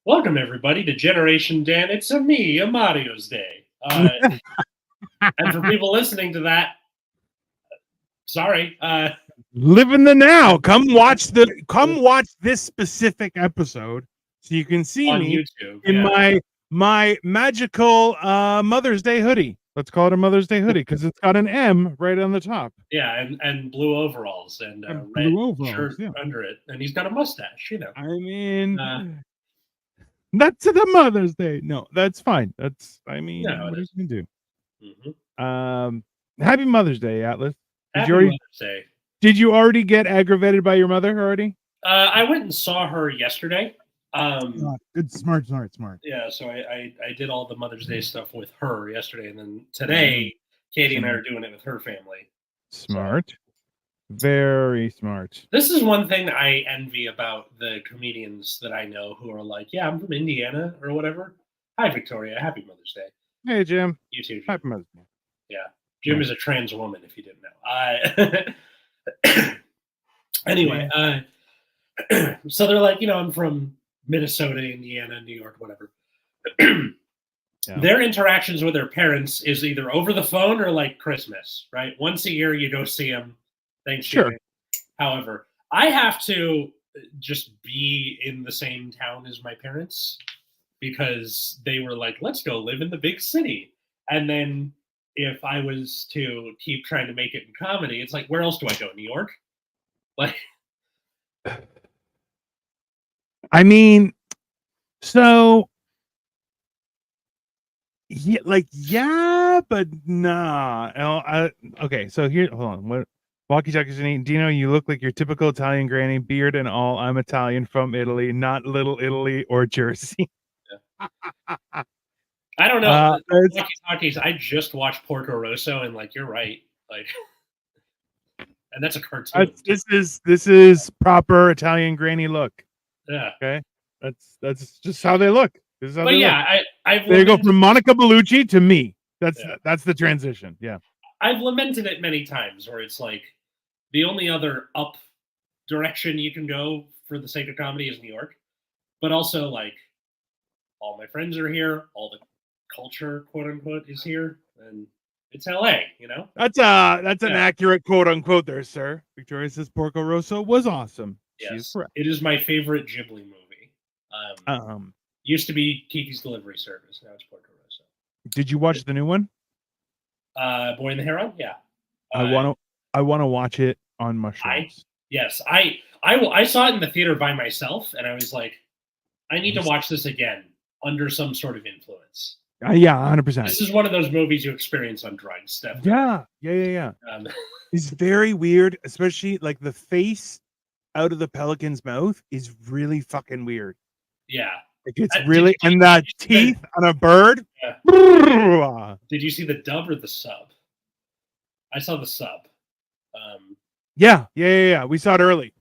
Welcome everybody to Generation Dan. It's a me, a Mario's Day. And for people listening to that, sorry. Live in the now. Come watch this specific episode so you can see On me YouTube, in yeah. my magical Mother's Day hoodie. Let's call it a Mother's Day hoodie because it's got an M right on the top. Yeah, and blue overalls and And red blue overalls, shirt yeah. under it, and he's got a mustache. I mean, Uh, that's the Mother's Day. No, that's fine. What are you is. gonna do? Mhm. Happy Mother's Day, Atlas. Happy Mother's Day. Did you already get aggravated by your mother already? I went and saw her yesterday. Good, smart. Yeah, so I did all the Mother's Day stuff with her yesterday, and then today Katie and I are doing it with her family. Smart. Very smart. This is one thing I envy about the comedians that I know who are like, yeah, I'm from Indiana or whatever. Hi, Victoria. Happy Mother's Day. Hey, Jim. You too, Jim. Happy Mother's Day. Yeah. Jim is a trans woman, if you didn't know. Anyway, so they're like, I'm from Minnesota, Indiana, New York, whatever. Their interactions with their parents is either over the phone or like Christmas, right? Once a year, you go see them. Thanksgiving. Sure. However, I have to just be in the same town as my parents because they were like, let's go live in the big city. And then if I was to keep trying to make it in comedy, it's like, where else do I go? New York? Like, I mean, so yeah, but nah. Okay, so here, hold on. What? Walkie talkies and Dino, you look like your typical Italian granny, beard and all. I'm Italian from Italy, not Little Italy or Jersey. Yeah. I don't know. Walkie talkies. I just watched Porco Rosso, and like, you're right. Like, and that's a cartoon. This is proper Italian granny look. Yeah. Okay. That's just how they look. This is how they look. They go from Monica Bellucci to me. That's the transition. Yeah. I've lamented it many times where it's like the only other up direction you can go for the sake of comedy is New York. But also, like, all my friends are here, all the culture, quote unquote, is here, and it's LA, That's an accurate quote unquote there, sir. Victoria says Porco Rosso was awesome. Yes, it is my favorite Ghibli movie. Used to be Kiki's Delivery Service, now it's Porco Rosso. Did you watch the new one? Boy and the Heron, yeah. I want to watch it on mushrooms. I saw it in the theater by myself, and I was like, I need to watch this again under some sort of influence. Yeah, 100%. This is one of those movies you experience on drugs, definitely. Yeah. It's very weird, especially like the face out of the pelican's mouth is really fucking weird. Yeah. Like it's really, and that teeth on a bird. Yeah. Did you see the dub or the sub? I saw the sub. Yeah. We saw it early.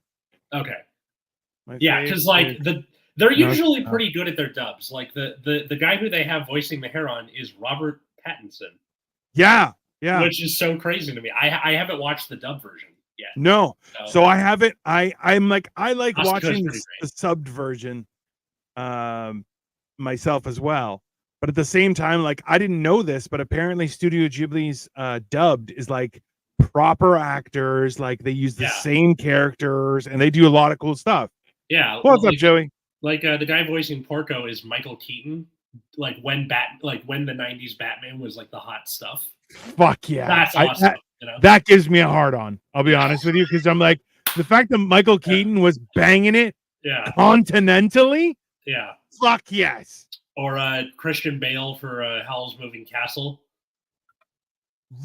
Okay. Because like they're usually pretty good at their dubs. Like the guy who they have voicing the Heron is Robert Pattinson. Yeah. Which is so crazy to me. I haven't watched the dub version yet. No. So I haven't. I like watching the subbed version myself as well. But at the same time, like I didn't know this, but apparently Studio Ghibli's dubbed is like proper actors, like they use the same characters and they do a lot of cool stuff. Yeah. What's up, Joey? Like the guy voicing Porco is Michael Keaton. Like when the 90s Batman was like the hot stuff. Fuck yeah. That's awesome. That gives me a hard on. I'll be honest with you, because I'm like, the fact that Michael Keaton was banging it continentally. Yeah. Fuck yes. Or Christian Bale for Howl's Moving Castle.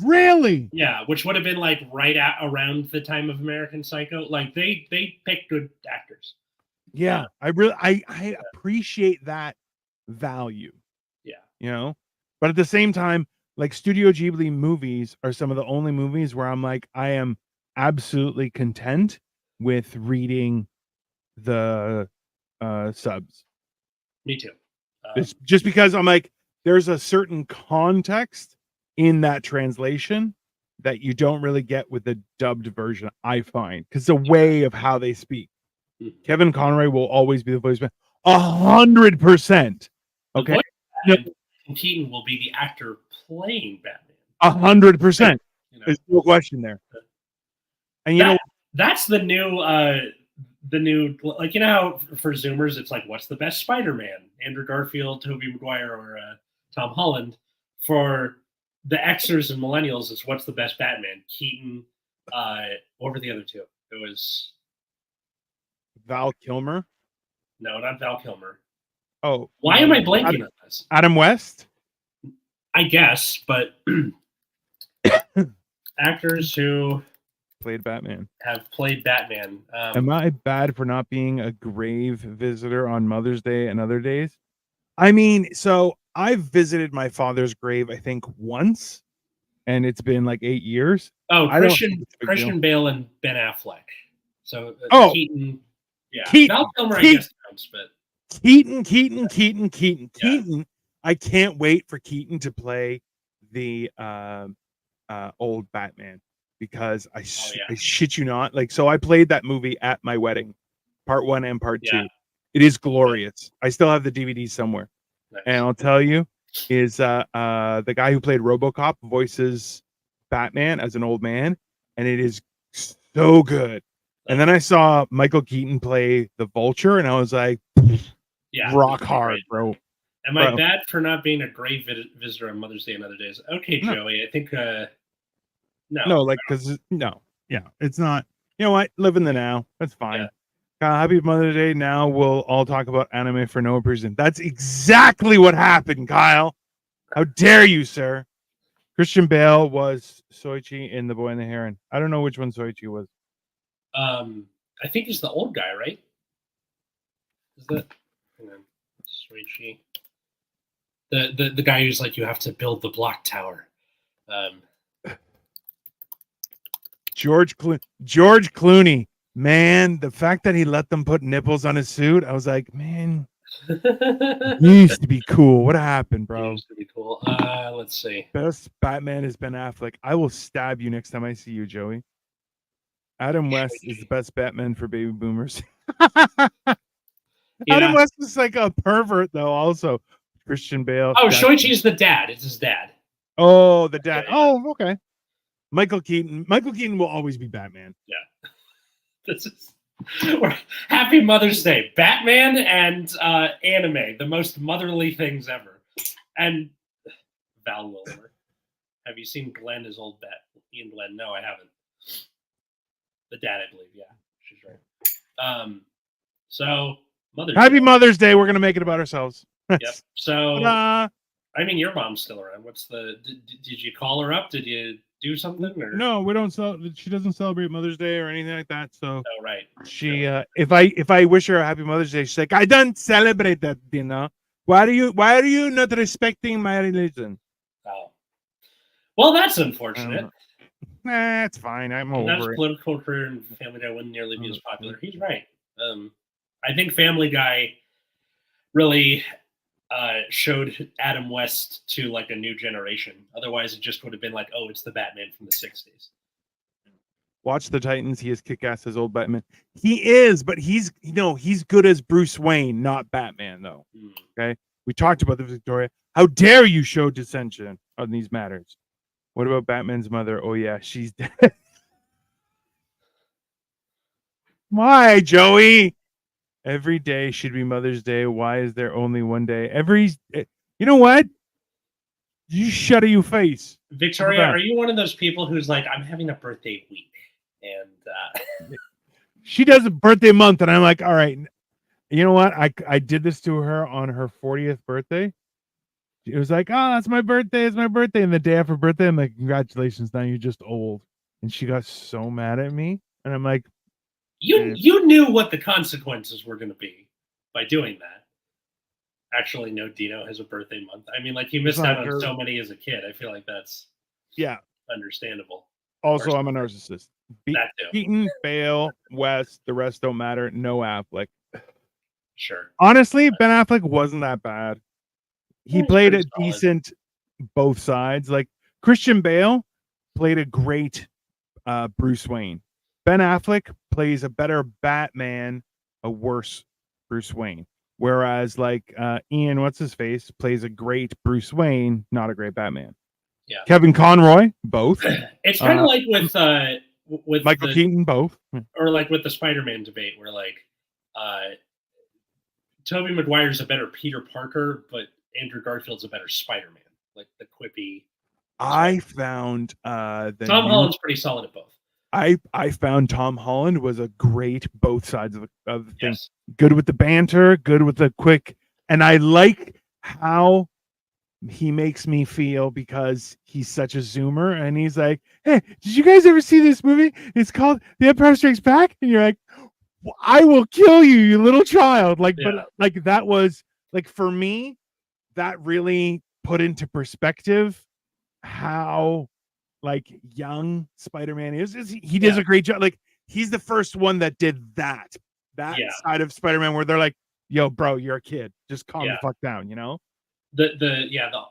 Really? Yeah, which would have been like around the time of American Psycho. Like they picked good actors. Yeah, I appreciate that value. Yeah. But at the same time, like Studio Ghibli movies are some of the only movies where I'm like, I am absolutely content with reading the subs. Me too. Just because I'm like, there's a certain context in that translation that you don't really get with the dubbed version, I find, because the way of how they speak. Kevin Conroy will always be the voice man. 100%. The Okay, voice no, of Batman, Keaton will be the actor playing Batman. 100%. You know, There's no question there. And that's the new like, you know how for Zoomers it's like, what's the best Spider-Man? Andrew Garfield, Tobey Maguire, or Tom Holland. For the Xers and Millennials, it's what's the best Batman? Keaton. What were the other two? It was Val Kilmer. no, not Val Kilmer. Oh, Why am I blanking on this? Adam West. I guess, but actors who Played Batman. have played Batman. Am I bad for not being a grave visitor on Mother's Day and other days? I mean, so I've visited my father's grave, I think, once, and it's been like 8 years. Oh, Christian Bale and Ben Affleck. So Keaton, yeah, Val Kilmer, I guess counts, but Keaton. I can't wait for Keaton to play the old Batman, because I shit you not, like, so I played that movie at my wedding, part 1 and part 2. It is glorious. I still have the DVD somewhere. Nice. And I'll tell you, is the guy who played RoboCop voices Batman as an old man, and it is so good. And then I saw Michael Keaton play the Vulture, and I was like, rock hard, bro. Am I bad for not being a great visitor on Mother's Day and other days? Okay, no. Joey, I think no, like, because it's not. You know what? Live in the now. That's fine. Happy Mother's Day. Now we'll all talk about anime for no reason. That's exactly what happened, Kyle. How dare you, sir? Christian Bale was Soichi in The Boy and the Heron. I don't know which one Soichi was. I think he's the old guy, right? Is that Soichi? The guy who's like, you have to build the block tower. George Clooney. Man, the fact that he let them put nipples on his suit, I was like, man, he used to be cool. What happened, bro? He used to be cool. Let's see. Best Batman is Ben Affleck. I will stab you next time I see you, Joey. Adam West is the best Batman for baby boomers. Adam West is like a pervert, though, also. Christian Bale. Oh, Shoichi's the dad. It's his dad. Oh, the dad. Oh, okay. Michael Keaton. Michael Keaton will always be Batman. Yeah. This is Happy Mother's Day. Batman and anime, the most motherly things ever. And Val Kilmer. Have you seen Glenn, his old Ian Glenn? No, I haven't. The dad, I believe. Yeah, she's right. So Happy Mother's Day. We're gonna make it about ourselves. Yep. So I mean, your mom's still around. What's the? Did you call her up? Did you do something? Or? No, we don't. She doesn't celebrate Mother's Day or anything like that. So, oh right. She, if I wish her a happy Mother's Day, she's like, I don't celebrate that, you know. Why are you not respecting my religion? Oh, well, that's unfortunate. Nah, it's fine. I'm over it. Political career and Family Guy wouldn't nearly be as popular. He's right. I think Family Guy really showed Adam West to like a new generation. Otherwise, it just would have been like, oh, it's the Batman from the 60s. Watch the Titans. He is kick-ass as old Batman. He is, but he's good as Bruce Wayne, not Batman, though. Okay? We talked about this, Victoria. How dare you show dissension on these matters? What about Batman's mother? Oh, yeah, she's dead. Why, Joey? Every day should be Mother's Day. Why is there only one day? You know what? You shut your face. Victoria, are you one of those people who's like, I'm having a birthday week? And she does a birthday month, and I'm like, all right. You know what? I did this to her on her 40th birthday. It was like, oh, that's my birthday. It's my birthday. And the day after birthday, I'm like, congratulations. Now you're just old. And she got so mad at me. And I'm like, you knew what the consequences were going to be by doing that. Actually, no, Dino has a birthday month. I mean, like, he missed out on so many as a kid. I feel like that's understandable. Also, I'm a narcissist. Keaton, Bale, West, the rest don't matter. No Affleck. Sure. Honestly, Ben Affleck wasn't that bad. He played a decent both sides. Like, Christian Bale played a great Bruce Wayne. Ben Affleck plays a better Batman, a worse Bruce Wayne. Whereas like Ian, what's his face, plays a great Bruce Wayne, not a great Batman. Yeah. Kevin Conroy, both. It's kind of like with Michael Keaton, both. or like with the Spider-Man debate, where like Tobey Maguire's a better Peter Parker, but Andrew Garfield's a better Spider-Man. Like the quippy. I found Tom Holland's pretty solid at both. I found Tom Holland was a great both sides of the thing. Yes. Good with the banter, good with the quick, and I like how he makes me feel because he's such a zoomer, and he's like, "Hey, did you guys ever see this movie? It's called The Empire Strikes Back," and you're like, well, "I will kill you, you little child!" Like, Yeah. but like that was like for me, that really put into perspective how like young Spider-Man is. He does a great job. Like he's the first one that did that side of Spider-Man where they're like, "Yo, bro, you're a kid. Just calm the fuck down," you know? The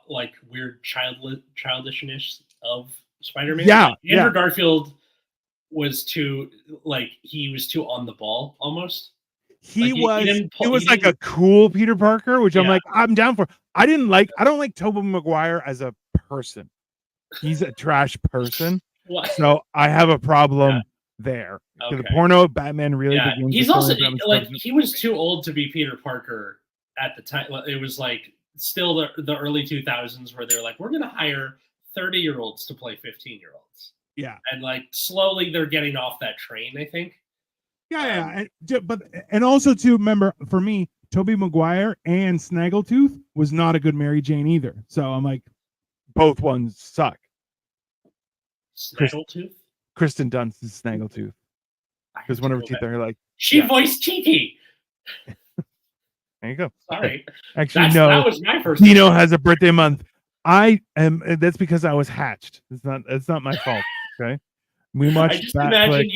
like weird childishness of Spider-Man. Yeah, like, Andrew Garfield was too on the ball almost. He was like a cool Peter Parker, which I'm like, I'm down for. I don't like Tobey Maguire as a person. He's a trash person. So I have a problem there. Okay. The porno Batman really begins. He's also like he was too old to be Peter Parker at the time. It was like still the early 2000s where they were like, we're going to hire 30-year-olds to play 15-year-olds. Yeah. And like slowly they're getting off that train, I think. And also to remember, for me, Tobey Maguire and Snaggletooth was not a good Mary Jane either. So I'm like, both ones suck. Snaggletooth? Kristen Dunst's Snaggletooth. Because one of her teeth are like she voiced Kiki. There you go. Sorry. Actually, no. That was my first. Dino has a birthday month. I am. That's because I was hatched. It's not my fault. Okay. We watched. I just imagine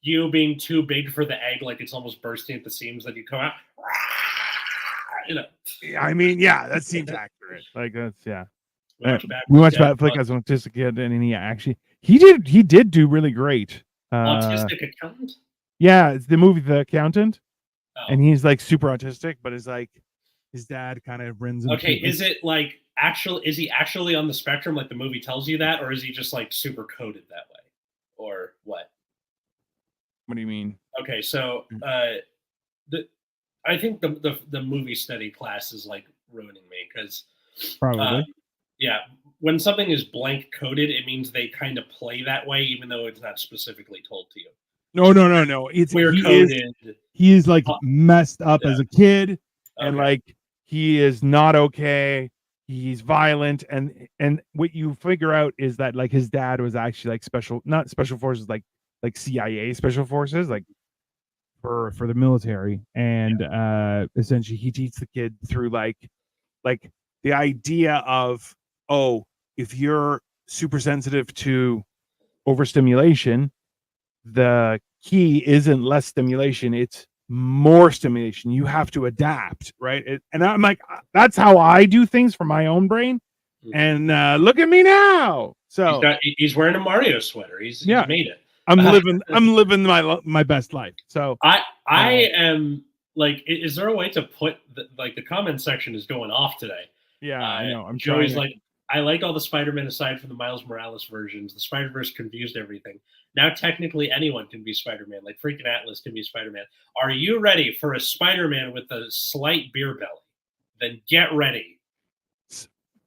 you being too big for the egg, like it's almost bursting at the seams. Then you come out. You know. I mean, yeah, that seems accurate. Like that's We watched Batfleck as an autistic kid, and he did do really great. Autistic accountant. Yeah, it's the movie The Accountant. Oh. And he's like super autistic, but is like his dad kind of runs. Okay, is it like is he actually on the spectrum like the movie tells you that, or is he just like super coded that way, or what? What do you mean? Okay, so I think the movie study class is like ruining me because probably when something is blank coded, it means they kind of play that way, even though it's not specifically told to you. No. It's weird coded. He is like messed up as a kid, and like he is not okay. He's violent, and what you figure out is that like his dad was actually like not special forces, like CIA special forces, like for the military, and essentially he teaches the kid through like the idea of, oh, if you're super sensitive to overstimulation, the key isn't less stimulation, it's more stimulation. You have to adapt, right? And I'm like, that's how I do things for my own brain. And look at me now. So he's wearing a Mario sweater. He's made it. I'm living my best life. So I am like, is there a way to put the comment section is going off today? Yeah, I know. I'm Joey's like, I like all the Spider-Man aside from the Miles Morales versions. The Spider-Verse confused everything. Now technically anyone can be Spider-Man. Like freaking Atlas can be Spider-Man. Are you ready for a Spider-Man with a slight beer belly? Then get ready,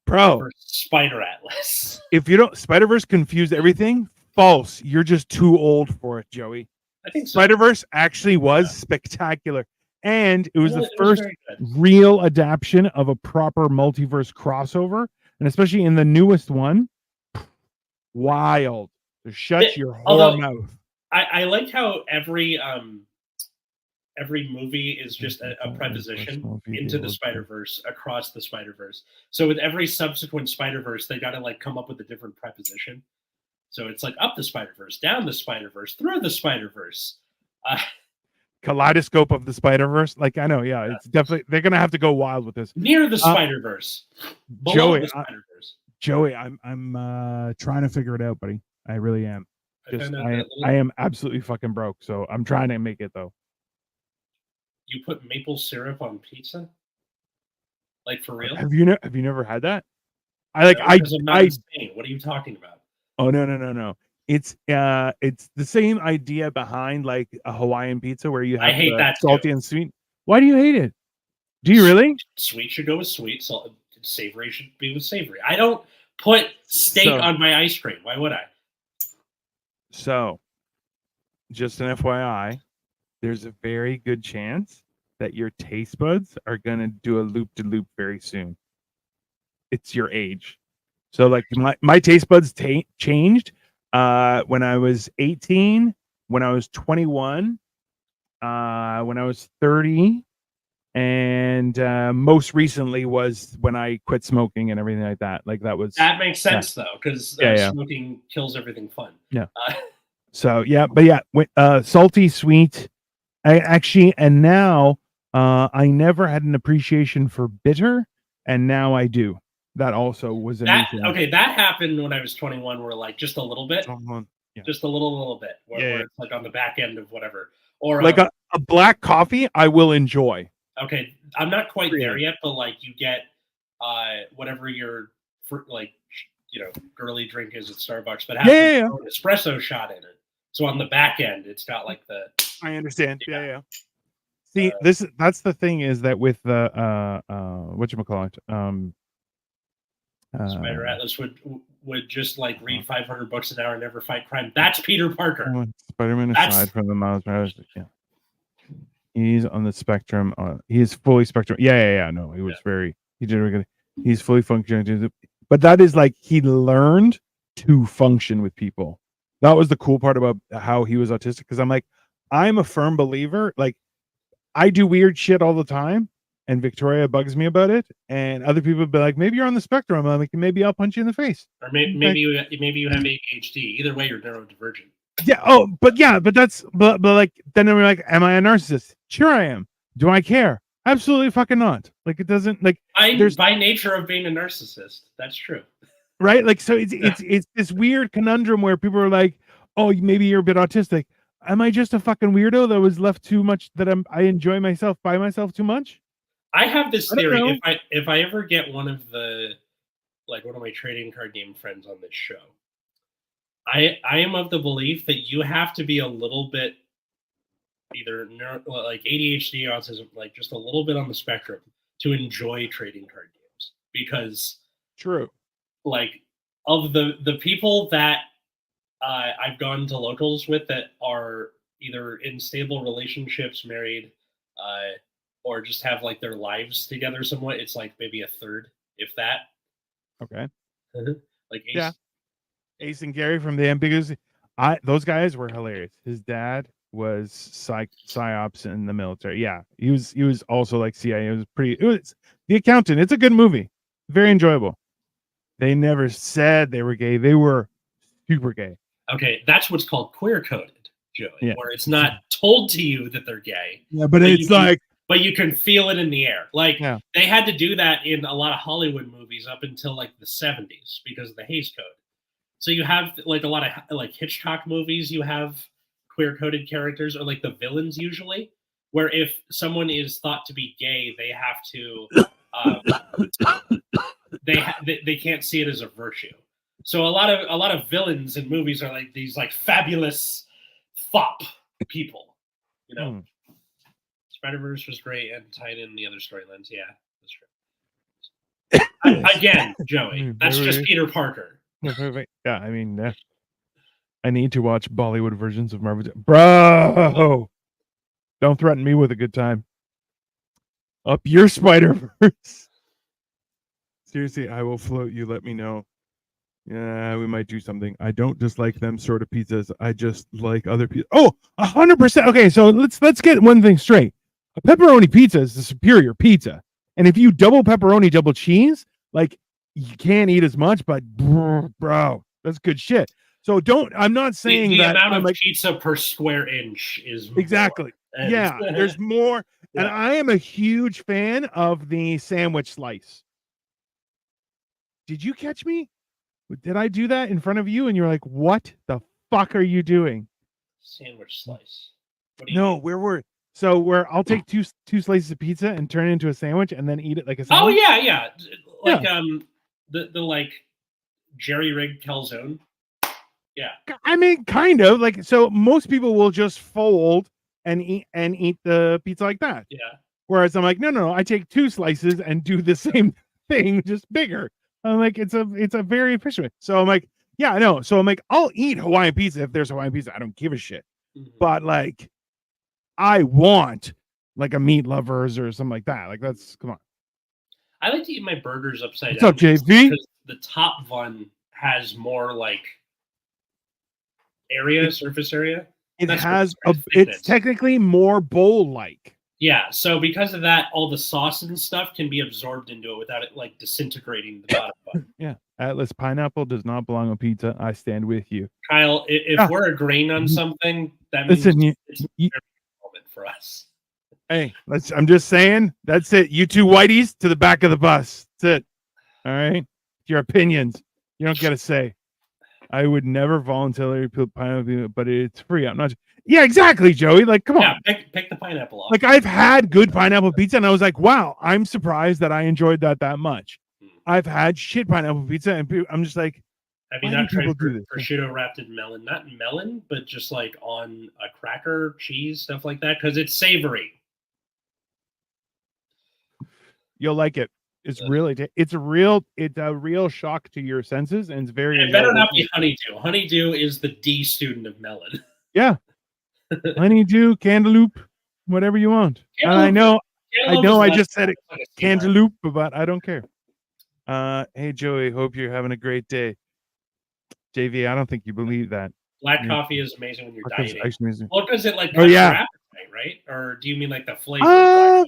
bro. For Spider Atlas. If you don't, Spider-Verse confused everything. False. You're just too old for it, Joey. I think so. Spider-Verse actually was spectacular, and it was the first real adaptation of a proper multiverse crossover, and especially in the newest one, wild. So shut your whore mouth. I like how every movie is just a preposition into the Spider-Verse, across the Spider-Verse. So with every subsequent Spider-Verse, they got to like come up with a different preposition. So it's like up the Spider-Verse, down the Spider-Verse, through the Spider-Verse. Kaleidoscope of the Spider-Verse. Like, I know, it's definitely, they're going to have to go wild with this. Near the Spider-Verse. Below the Spider-Verse. Joey, I'm trying to figure it out, buddy. I really am. I am absolutely fucking broke, so I'm trying to make it, though. You put maple syrup on pizza? Like for real? Have you never had that? No, because I'm not insane. What are you talking about? Oh no. It's the same idea behind like a Hawaiian pizza where you I have hate the that salty too. and sweet. Why do you hate it? Do you really? Sweet should go with sweet. Savory should be with savory. I don't put steak on my ice cream. Why would I? So, just an FYI, there's a very good chance that your taste buds are gonna do a loop de loop very soon. It's your age. So like my taste buds changed when I was 18, when I was 21, when I was 30, and most recently was when I quit smoking and everything like that. Like that makes sense though, because smoking kills everything fun. Yeah. So salty, sweet. And now I never had an appreciation for bitter, and now I do. That also was that happened when I was 21, where like just a little bit, just a little bit, where it's like on the back end of whatever, or like a black coffee I will enjoy. Okay, I'm not quite there yet, but like you get whatever your girly drink is at Starbucks, but has an espresso shot in it. So on the back end, it's got like the. I understand. Yeah. See, that's the thing is that with the whatchamacallit, Spider Atlas would just like read 500 books an hour and never fight crime. That's Peter Parker. Spider-Man aside from the Miles Morales, he's on the spectrum. He is fully spectrum. Yeah. No, he was he did really good. He's fully functioning. But that is like he learned to function with people. That was the cool part about how he was autistic. Because I'm a firm believer. Like I do weird shit all the time, and Victoria bugs me about it. And other people be like, "Maybe you're on the spectrum." I'm like, "Maybe I'll punch you in the face." Or maybe you have ADHD. Either way, you're neurodivergent. Yeah. Oh, but like then we're like, am I a narcissist? Sure, I am. Do I care? Absolutely fucking not. Like it doesn't like. There's by nature of being a narcissist. That's true. Right. Like so, it's this weird conundrum where people are like, "Oh, maybe you're a bit autistic." Am I just a fucking weirdo that was left too much? That I enjoy myself by myself too much? I have this theory. If I ever get one of my trading card game friends on this show, I am of the belief that you have to be a little bit either like ADHD, autism, like just a little bit on the spectrum to enjoy trading card games, because like of the people that I've gone to locals with that are either in stable relationships, married, or just have like their lives together somewhat, it's like maybe a third, if that. Okay. Like Ace. Ace and Gary from the Ambiguous. Those guys were hilarious. His dad was psyops in the military. Yeah, he was also like CIA. It was The Accountant. It's a good movie. Very enjoyable. They never said they were gay. They were super gay. Okay, that's what's called queer coded, Joey, where it's not told to you that they're gay. Yeah, but it's like. But you can feel it in the air. Like they had to do that in a lot of Hollywood movies up until like the 70s because of the Hays Code. So you have like a lot of like Hitchcock movies, you have queer coded characters, or like the villains usually, where if someone is thought to be gay, they have to they can't see it as a virtue. So a lot of villains in movies are like these like fabulous fop people, you know. Spider-Verse was great and tied in the other storylines. Yeah, that's true. Again, Joey, that's just Peter Parker. Yeah, I mean, I need to watch Bollywood versions of Marvel. Bro, don't threaten me with a good time. Up your Spider-Verse. Seriously, I will float you. Let me know. Yeah, we might do something. I don't just like them sort of pizzas. I just like other pizzas. Oh, 100%. Okay, so let's get one thing straight. A pepperoni pizza is the superior pizza. And if you double pepperoni, double cheese, like you can't eat as much, but bro, that's good shit. So I'm not saying the that amount of pizza per square inch is exactly. Yeah, there's more. Yeah. And I am a huge fan of the sandwich slice. Did you catch me? Did I do that in front of you? And you're like, what the fuck are you doing? Sandwich slice. No, where were So where I'll take two slices of pizza and turn it into a sandwich and then eat it like a Oh sandwich. yeah. Like the like jerry rigged calzone. Yeah. I mean, kind of like, so most people will just fold and eat the pizza like that. Yeah. Whereas I'm like, no, I take two slices and do the same thing, just bigger. I'm like, it's a very efficient way. So I'm like, yeah, I know. So I'm like, I'll eat Hawaiian pizza if there's Hawaiian pizza. I don't give a shit. Mhm. But like, I want like a meat lovers or something like that. Like, that's, come on. I like to eat my burgers upside What's down. up, JV? Because the top one has more like surface area. It That's has what it's technically more bowl like. Yeah, so because of that, all the sauce and stuff can be absorbed into it without it like disintegrating the bottom bun. Yeah, Atlas pineapple does not belong on pizza. I stand with you, Kyle. If we're agreeing on something, that means listen, it's a moment for us. Hey, I'm just saying. That's it. You two whiteys to the back of the bus. That's it. All right. Your opinions. You don't get a say. I would never voluntarily put pineapple, but it's free. I'm not. Yeah, exactly, Joey. Like, come on. Pick the pineapple off. Like, I've had good pineapple pizza, and I was like, wow, I'm surprised that I enjoyed that much. I've had shit pineapple pizza, and I'm just like, have you not tried prosciutto wrapped in melon? Not melon, but just like on a cracker, cheese, stuff like that, because it's savory. You'll like it. It's really, it's a real shock to your senses, and it's very. It better not be honeydew. Honeydew is the D student of melon. Yeah, honeydew, cantaloupe, whatever you want. And I know, I just said it, cantaloupe, but I don't care. Hey Joey, hope you're having a great day. JV, I don't think you believe that. Black coffee is amazing when you're dieting. Amazing. Well, does it like your appetite, right? Or do you mean like the flavor?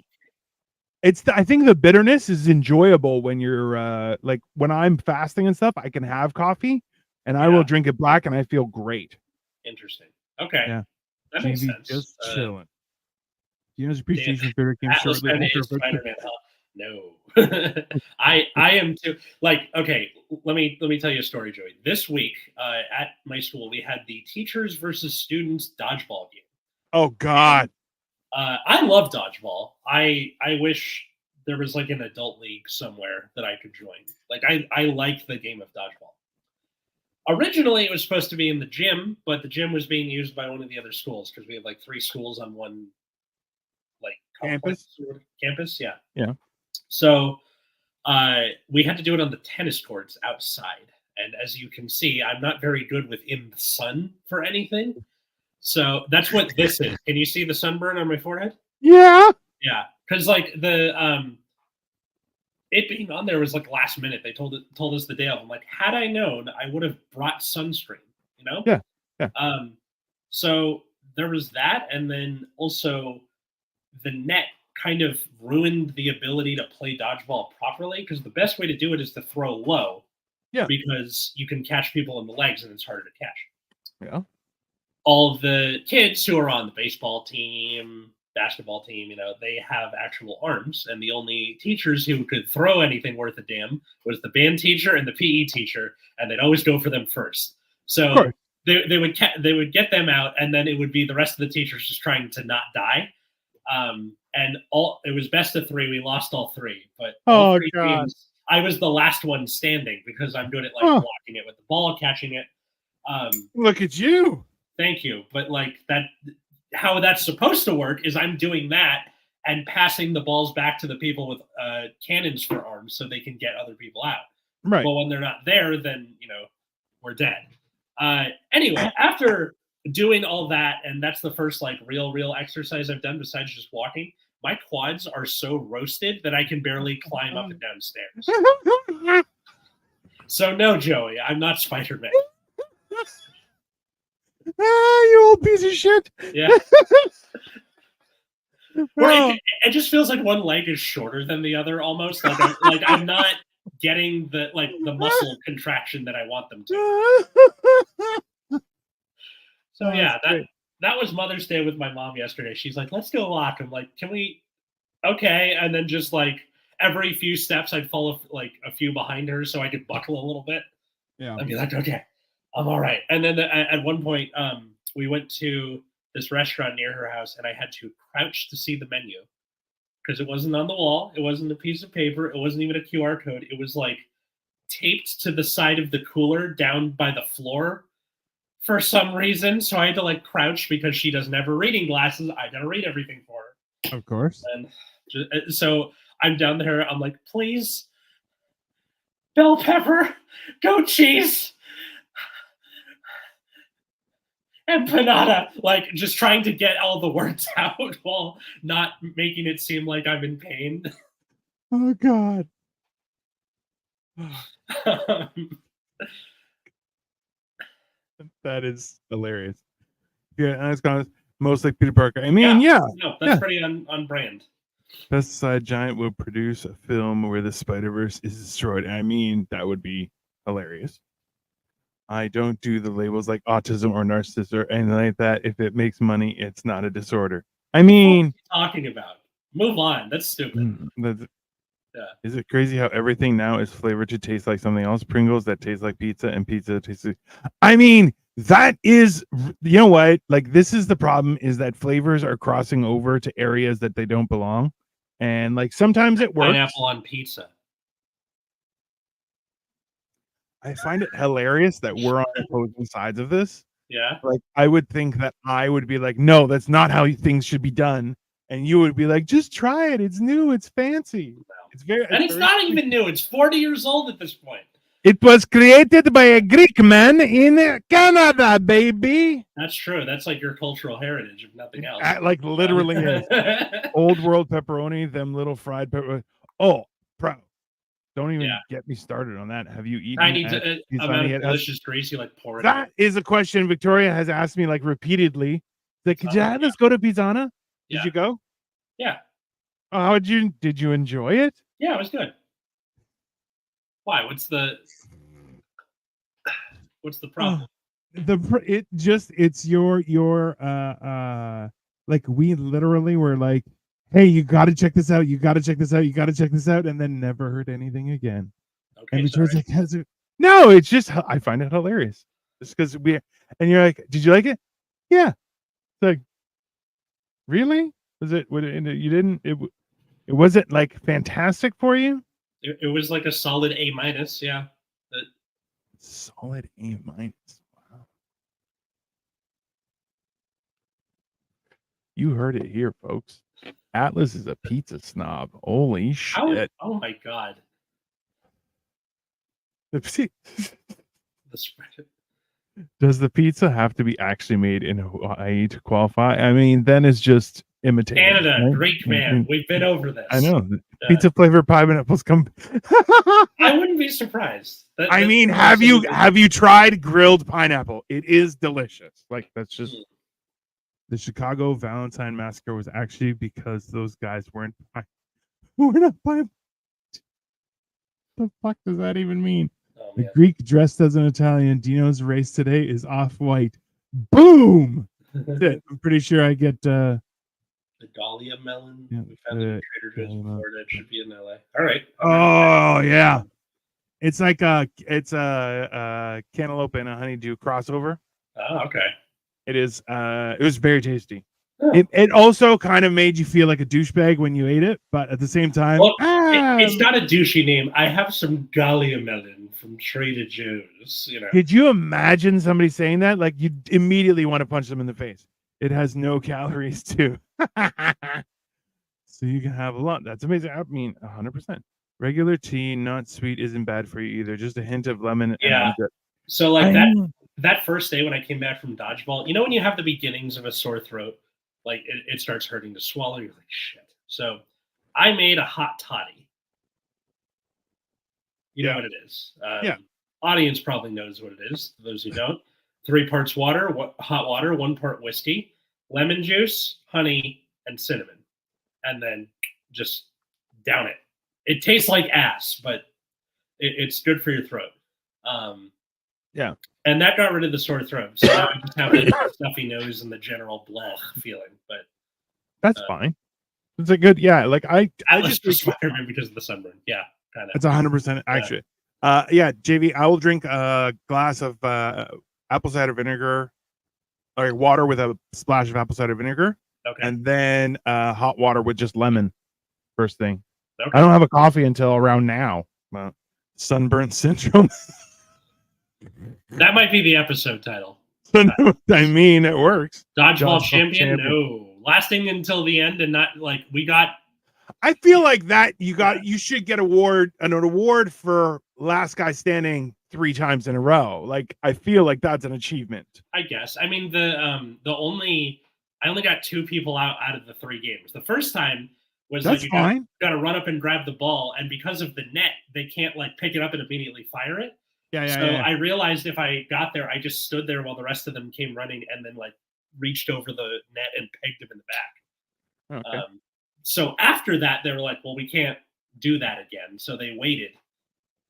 I think the bitterness is enjoyable when you're like, when I'm fasting and stuff, I can have coffee and I will drink it black and I feel great. Interesting. Okay. Yeah. That makes sense. Just chilling. Dino's appreciation theater came shortly after. Spider-Man, huh? No. I am too. Like, okay, let me tell you a story, Joey. This week at my school, we had the teachers versus students dodgeball game. Oh God. I love dodgeball. I wish there was like an adult league somewhere that I could join. Like I like the game of dodgeball. Originally, it was supposed to be in the gym, but the gym was being used by one of the other schools because we have like 3 schools on one like campus. Yeah. Yeah. So we had to do it on the tennis courts outside. And as you can see, I'm not very good with in the sun for anything. So that's what this is. Can you see the sunburn on my forehead? Yeah. Yeah. Because like the it being on there was like last minute. They told us the day of. I'm like, had I known, I would have brought sunscreen, you know? Yeah. Yeah. So there was that, and then also the net kind of ruined the ability to play dodgeball properly because the best way to do it is to throw low. Yeah. Because you can catch people in the legs and it's harder to catch. Yeah. All of the kids who are on the baseball team, basketball team, you know, they have actual arms, and the only teachers who could throw anything worth a damn was the band teacher and the PE teacher, and they'd always go for them first. So they would get them out, and then it would be the rest of the teachers just trying to not die. And it was best of 3. We lost all 3, but all 3 teams, I was the last one standing because I'm good at like blocking it with the ball, catching it. Look at you. Thank you. But like that, how that's supposed to work is I'm doing that and passing the balls back to the people with cannons for arms so they can get other people out. Right. But when they're not there, then, you know, we're dead. Anyway, after doing all that, and that's the first like real exercise I've done besides just walking, my quads are so roasted that I can barely climb up and down stairs. So no, Joey, I'm not Spider-Man. You old piece of shit. Yeah. It just feels like one leg is shorter than the other almost. Like I'm not getting the muscle contraction that I want them to. So yeah, that was Mother's Day with my mom yesterday. She's like, let's go walk. I'm like, can we? Okay. And then just like every few steps I'd fall like a few behind her so I could buckle a little bit. Yeah. I'd be like, okay, I'm all right. And then at one point, we went to this restaurant near her house, and I had to crouch to see the menu because it wasn't on the wall. It wasn't a piece of paper. It wasn't even a QR code. It was like taped to the side of the cooler down by the floor for some reason. So I had to like crouch because she doesn't have her reading glasses. I gotta read everything for her. Of course. And so I'm down there. I'm like, please, bell pepper, goat cheese, and panada. Like just trying to get all the words out while not making it seem like I'm in pain. Oh God. That is hilarious. Yeah, and it's kind of most like Peter Parker. I mean, yeah. No, that's pretty on brand. Pesticide Giant will produce a film where the Spider-Verse is destroyed. I mean, that would be hilarious. I don't do the labels like autism or narcissism or anything like that. If it makes money, it's not a disorder. I mean, what are you talking about? Move on. That's stupid. Is it crazy how everything now is flavored to taste like something else? Pringles that taste like pizza and pizza that tastes like... I mean, that is, you know what? Like, this is the problem, is that flavors are crossing over to areas that they don't belong. And like sometimes it works. Pineapple on pizza. I find it hilarious that we're on opposing sides of this. Yeah. Like, I would think that I would be like, no, that's not how things should be done. And you would be like, just try it. It's new. It's fancy. It's very, and it's not even new. It's 40 years old at this point. It was created by a Greek man in Canada, baby. That's true. That's like your cultural heritage, if nothing else. Like literally is. Old world pepperoni, them little fried pepperoni. Oh, bro. Don't even get me started on that. Have you eaten? I need to amount of delicious grease you like pour it. That is a question Victoria has asked me like repeatedly. Like, could you have us go to Pizzana? Did you go? Yeah. Oh, how did you enjoy it? Yeah, it was good. Why? What's the problem? It's your like, we literally were like, hey, you got to check this out. You got to check this out. You got to check this out. And then never heard anything again. Okay. And Victoria's like, no, it's just, I find it hilarious. Just because and you're like, did you like it? Yeah. It's like, really? You didn't, it wasn't like fantastic for you? It was like a solid A-. Yeah. Solid A-. Wow. You heard it here, folks. Atlas is a pizza snob. Holy shit. Oh my God. Does the pizza have to be actually made in Hawaii to qualify? I mean, then it's just imitating. Canada, right? Greek man. We've been over this. I know. Pizza flavored pineapples come. I wouldn't be surprised. I mean, have you tried grilled pineapple? It is delicious. Like, that's just the Chicago Valentine Massacre was actually because those guys weren't pineapple. The fuck does that even mean? Oh, the Greek dressed as an Italian. Dino's race today is off-white. Boom! I'm pretty sure I get the Dahlia melon. Yeah, we found it in Trader Joe's in Florida. It should be in LA. All right. Oh yeah, it's like it's a cantaloupe and a honeydew crossover. Oh, okay. It is. It was very tasty. Oh. It also kind of made you feel like a douchebag when you ate it, but at the same time, well, it's not a douchey name. I have some Dahlia melon from Trader Joe's. You know. Could you imagine somebody saying that? Like, you'd immediately want to punch them in the face. It has no calories too. So you can have a lot. That's amazing. I mean, 100%. Regular tea, not sweet, isn't bad for you either. Just a hint of lemon. Yeah. So like that first day when I came back from dodgeball, you know, when you have the beginnings of a sore throat, like it starts hurting to swallow. You're like, shit. So I made a hot toddy. You know what it is. Audience probably knows what it is. For those who don't, 3 parts water, hot water, 1 part whiskey, lemon juice, honey, and cinnamon. And then just down it. It tastes like ass, but it's good for your throat. Yeah. And that got rid of the sore throat. So now I just have the stuffy nose and the general blech feeling. But that's fine. It's a good, like I just Spider-Man because of the sunburn. Yeah, kind of. It's 100% actually. JV, I will drink a glass of apple cider vinegar like water with a splash of apple cider vinegar, Okay. and then hot water with just lemon. First thing. Okay. I don't have a coffee until around now. Sunburn syndrome. That might be the episode title. I mean, it works. Dodgeball champion? No. Lasting until the end and not like we got. I feel like that you should get an award for last guy standing 3 times in a row. Like, I feel like that's an achievement. I guess. I mean, I only got 2 people out of the 3 games. The first time was that's like you got to run up and grab the ball, and because of the net, they can't like pick it up and immediately fire it. Yeah. I realized if I got there, I just stood there while the rest of them came running, and then like reached over the net and pegged him in the back. Okay. So after that, they were like, "Well, we can't do that again." So they waited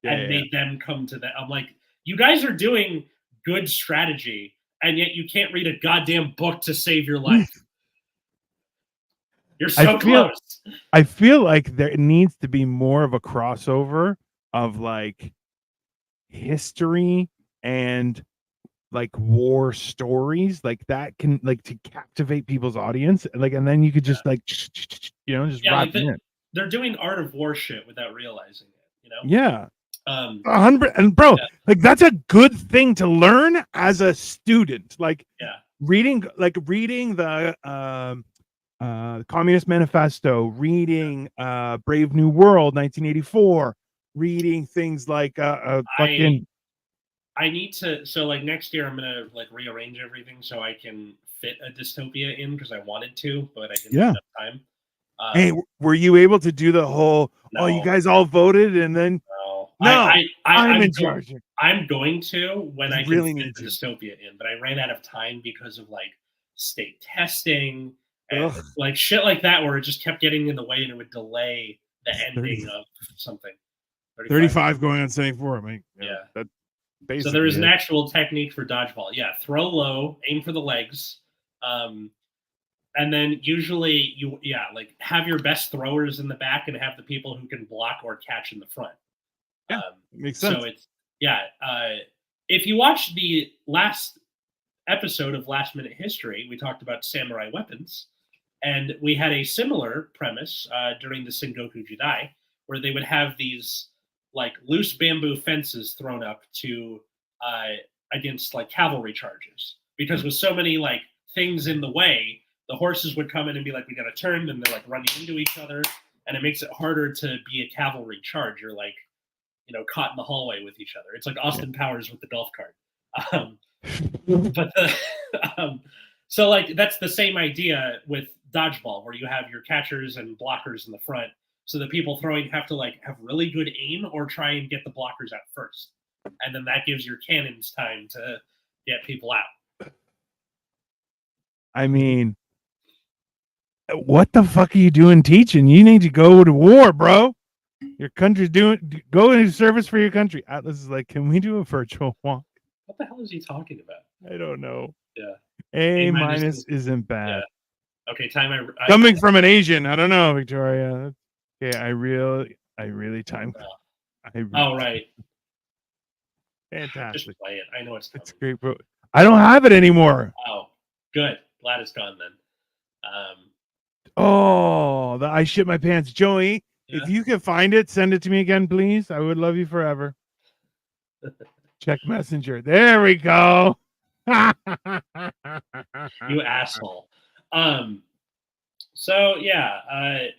and made them come to that. I'm like, "You guys are doing good strategy, and yet you can't read a goddamn book to save your life." You're so close. I feel like there needs to be more of a crossover of like history and like war stories like that can like to captivate people's audience, like, and then you could just like just like they're doing art of war shit without realizing it, Yeah. 100, and bro, like that's a good thing to learn as a student. Like, reading the Communist Manifesto, reading Brave New World 1984, reading things like fucking. I need to, so like next year I'm gonna like rearrange everything so I can fit a dystopia in, because I wanted to, but I didn't have time. Hey, were you able to do the whole? No. Oh, you guys all voted, and then no, I'm in charge. I'm going to when I really can fit the dystopia in, but I ran out of time because of like state testing and like shit like that, where it just kept getting in the way and it would delay the ending of something. 35 going on 74. I mean, that. So there is an actual technique for dodgeball. Yeah, throw low, aim for the legs, and then usually like have your best throwers in the back and have the people who can block or catch in the front. Yeah, makes sense. So it's if you watch the last episode of Last Minute History, we talked about samurai weapons, and we had a similar premise during the Sengoku Jidai, where they would have these like loose bamboo fences thrown up to against like cavalry charges, because with so many like things in the way, the horses would come in and be like, "We got to turn," and they're like running into each other, and it makes it harder to be a cavalry charge. You're like, caught in the hallway with each other. It's like Austin Powers with the golf cart. So like that's the same idea with dodgeball, where you have your catchers and blockers in the front. So the people throwing have to like have really good aim or try and get the blockers out first. And then that gives your cannons time to get people out. I mean, what the fuck are you doing teaching? You need to go to war, bro. Your country's go into service for your country. Atlas is like, can we do a virtual walk? What the hell is he talking about? I don't know. Yeah. A minus isn't bad. Yeah. Okay, time. Coming from an Asian, I don't know, Victoria. Okay, I really timed. Right. Fantastic. Just play it. I know it's coming. It's great, bro. I don't have it anymore. Oh, good. Glad it's gone then. I shit my pants, Joey. Yeah. If you can find it, send it to me again, please. I would love you forever. Check Messenger. There we go. You asshole. So yeah,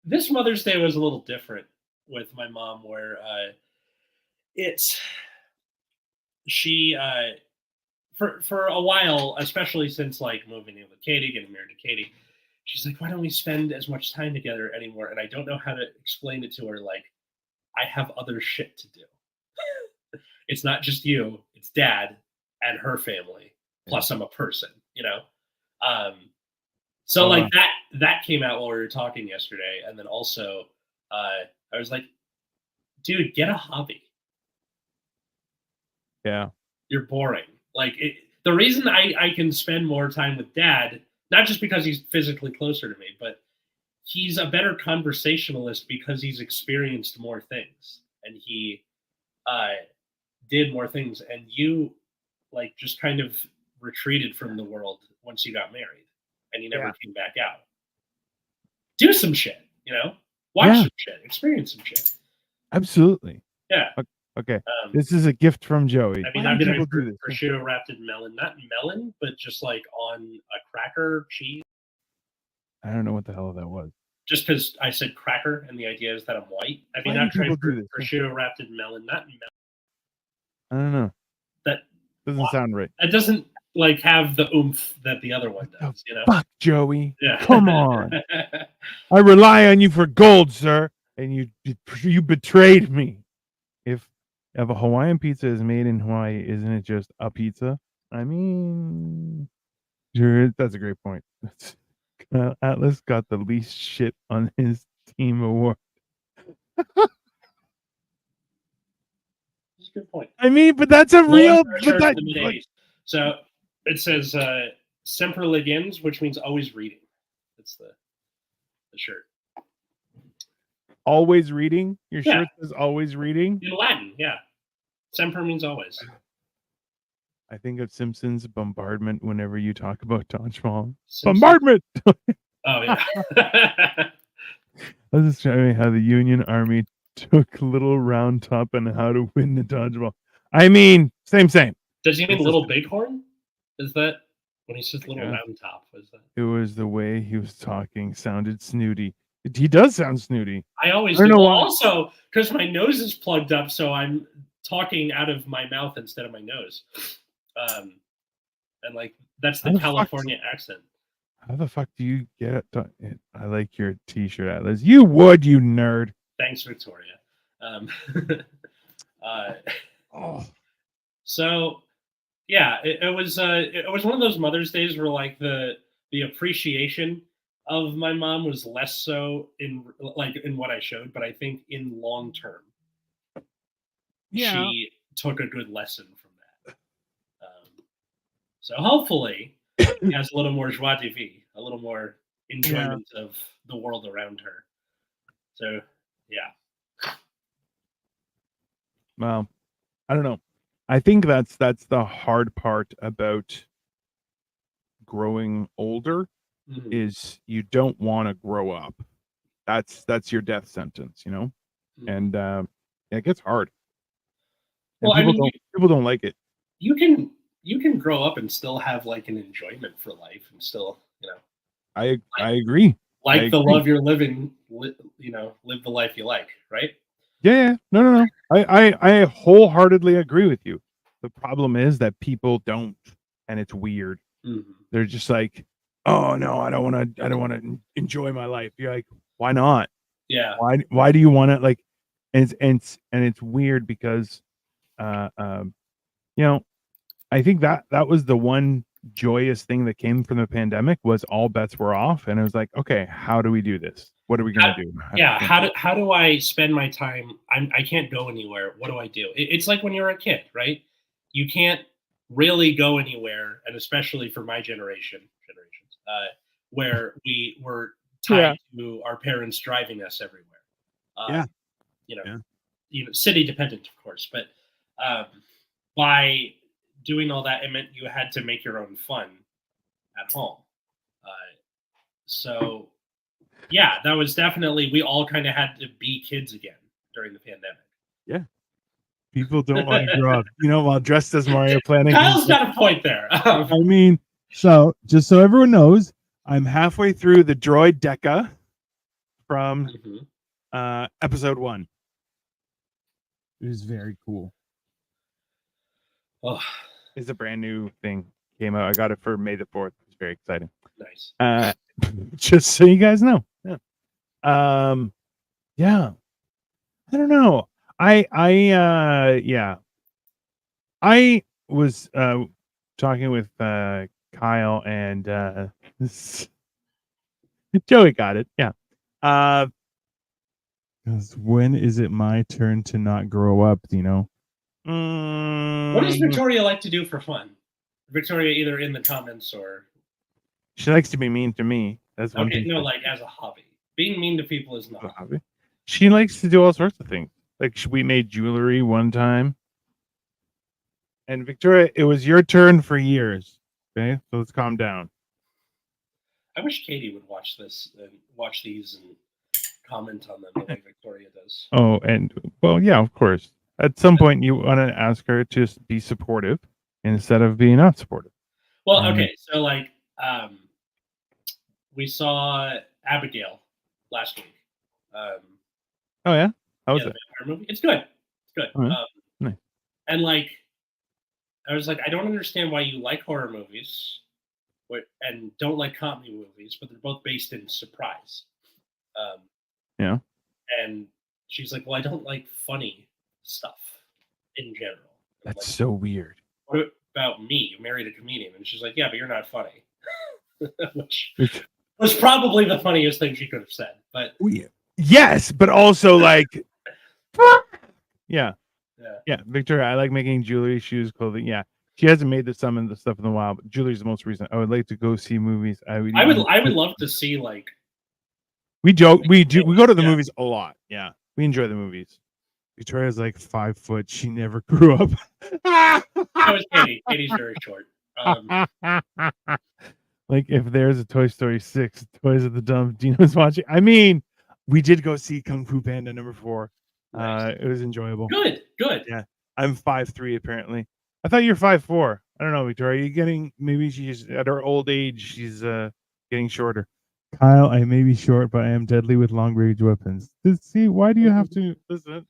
this Mother's Day was a little different with my mom, where for a while, especially since like moving in with Katie, getting married to Katie, she's like, "Why don't we spend as much time together anymore?" And I don't know how to explain it to her. Like, I have other shit to do. It's not just you; it's Dad and her family. Plus, I'm a person, So like that came out while we were talking yesterday, and then also I was like, "Dude, get a hobby." Yeah, you're boring. Like the reason I can spend more time with Dad, not just because he's physically closer to me, but he's a better conversationalist because he's experienced more things and he did more things. And you like just kind of retreated from the world once you got married and you never Yeah. came back out. Do some shit, watch Yeah. some shit, experience some shit. Absolutely. Yeah. Okay. This is a gift from Joey. I mean, Why I've do been people having do this? prosciutto wrapped in melon, not melon, but just like on a cracker cheese. I don't know what the hell that was. Just because I said cracker and the idea is that I'm white. I mean, Why do I've tried people do this? prosciutto wrapped in melon, not melon. I don't know. That doesn't sound right. It doesn't like have the oomph that the other one does. Fuck, Joey. Yeah. Come on. I rely on you for gold, sir, and you betrayed me. If a Hawaiian pizza is made in Hawaii, isn't it just a pizza? I mean, sure, that's a great point. Atlas got the least shit on his team award. That's a good point. I mean, but that's a real. But that, so it says "Semper Legens," which means always reading. That's the shirt. Always reading. Your shirt says "always reading" in Latin. Yeah, Semper means always. I think of Simpsons bombardment whenever you talk about dodgeball. Bombardment. Oh yeah. I was just showing how the Union Army took Little Round Top and how to win the dodgeball. I mean, same. Does he mean Little Bighorn? Is that when he says Little Round Top? Was that? It was the way he was talking. Sounded snooty. He does sound snooty. I always do. Also, because my nose is plugged up, so I'm talking out of my mouth instead of my nose. And like that's the California accent. How the fuck do you get it? I like your t-shirt, Atlas. You would, you nerd. Thanks, Victoria. So yeah, it was one of those Mother's Days where like the appreciation of my mom was less so in what I showed, but I think in long term, she took a good lesson from that. So hopefully, she has a little more joie de vivre, a little more enjoyment of the world around her. So yeah. Well, I don't know. I think that's the hard part about growing older is you don't want to grow up. That's your death sentence, and it gets hard. And well, people don't like it. You can grow up and still have like an enjoyment for life and still, I agree. Like the love you're living, live the life you like, right? Yeah. No. I wholeheartly agree with you. The problem is that people don't, and it's weird. Mm-hmm. They're just like, oh no, I don't want to enjoy my life. You're like, why not? Yeah. Why do you want to like? And it's weird because, I think that was the one joyous thing that came from the pandemic was all bets were off, and it was like, okay, how do we do this? What are we gonna do? How do I spend my time? I can't go anywhere. What do I do? It's like when you're a kid, right? You can't really go anywhere, and especially for my generations, where we were tied to our parents driving us everywhere. City dependent, of course, but by doing all that, it meant you had to make your own fun at home. So yeah, that was definitely, we all kind of had to be kids again during the pandemic. Yeah. People don't want to grow up, while dressed as Mario planning. Kyle's got a point there. I mean, so just so everyone knows, I'm halfway through the droid Deca from episode 1. It is very cool. Oh. It's a brand new thing. Came out. I got it for May the 4th. It's very exciting. Nice. Just so you guys know. Yeah. Yeah. I don't know. I was talking with Kyle and Joey got it. Yeah. When is it my turn to not grow up, What does Victoria like to do for fun? Victoria, either in the comments or she likes to be mean to me. That's one thing. No, like as a hobby. Being mean to people is not a hobby. She likes to do all sorts of things. Like we made jewelry one time. And Victoria, it was your turn for years. Okay, so let's calm down. I wish Katie would watch this and watch these and comment on them the way Victoria does. Oh, and well, yeah, of course. At some point, you want to ask her to just be supportive instead of being not supportive. Well, okay, so like we saw Abigail last week. Oh yeah, how was the it? vampire movie. It's good. It's good. Oh, yeah? Nice. And like, I was like, I don't understand why you like horror movies, and don't like comedy movies, but they're both based in surprise. Yeah. And she's like, well, I don't like funny stuff in general. And I'm That's like, so weird. what about me? You married a comedian, and she's like, yeah, but you're not funny. Which was probably the funniest thing she could have said. But yes, but also like, yeah, Victoria, I like making jewelry, shoes, clothing. Yeah, she hasn't made some of the stuff in a while, but jewelry's the most recent. I would like to go see movies. I would love to see like. We go to the movies a lot. Yeah, we enjoy the movies. Victoria's like 5 foot. She never grew up. That was Katie. Katie's very short. Like if there's a Toy Story 6, Toys at the Dump, Dino's watching. I mean, we did go see Kung Fu Panda #4. Nice. It was enjoyable. Good. Yeah, I'm 5'3" apparently. I thought you're 5'4". I don't know, Victoria. Are you getting? Maybe she's at her old age. She's getting shorter. Kyle, I may be short, but I am deadly with long range weapons. See, why do you have to listen?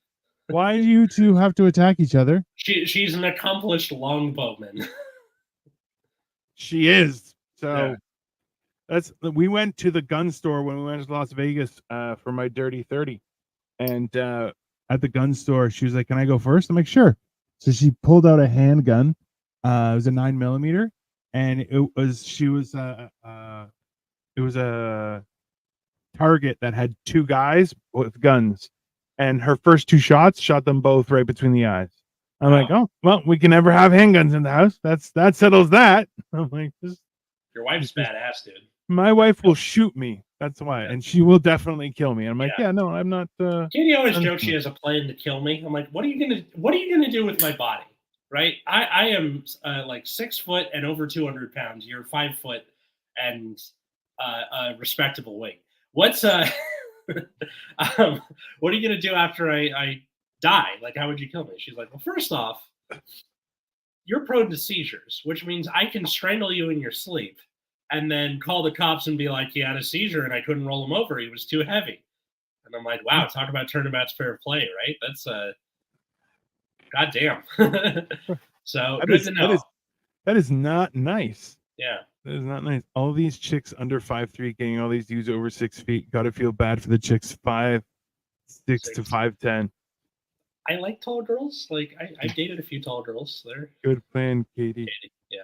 Why do you two have to attack each other? She's an accomplished longbowman. She is. So we went to the gun store when we went to Las Vegas for my Dirty 30. And at the gun store, she was like, "Can I go first?" I'm like, "Sure." So she pulled out a handgun. It was a 9mm, and it was a target that had 2 guys with guns, and her first 2 shots shot them both right between the eyes. I'm like, "Oh, well, we can never have handguns in the house. That settles that." I'm like, your wife's badass, dude. My wife will shoot me. That's why, and she will definitely kill me. I'm like, yeah, no, I'm not. Katie always jokes she has a plan to kill me. I'm like, what are you gonna do with my body? Right? I am like 6 foot and over 200 pounds. You're 5 foot and a respectable weight. What's what are you gonna do after I die? Like, how would you kill me? She's like, well, first off, you're prone to seizures, which means I can strangle you in your sleep and then call the cops and be like, he had a seizure and I couldn't roll him over. He was too heavy. And I'm like, wow, talk about turnabout's fair play, right? That's goddamn. So good to know. That is not nice. Yeah. That is not nice. All these chicks under 5'3" getting all these dudes over 6 feet. Gotta feel bad for the chicks 5'6" to 5'10". I like tall girls. Like I dated a few tall girls. They're good plan, Katie. Yeah.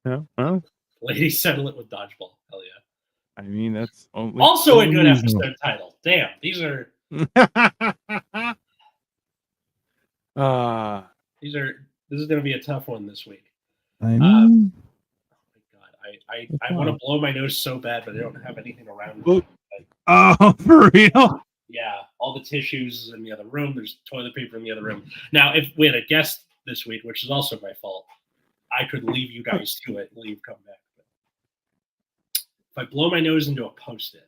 No, well, ladies settle it with dodgeball. Hell yeah. I mean, that's also a good episode title. Damn, these are. This is going to be a tough one this week. I mean, oh my god, I want to blow my nose so bad, but I don't have anything around. Oh, for real? Yeah, all the tissues in the other room. There's toilet paper in the other room. Now, if we had a guest this week, which is also my fault, I could leave you guys to it. Come back. If I blow my nose into a Post-it.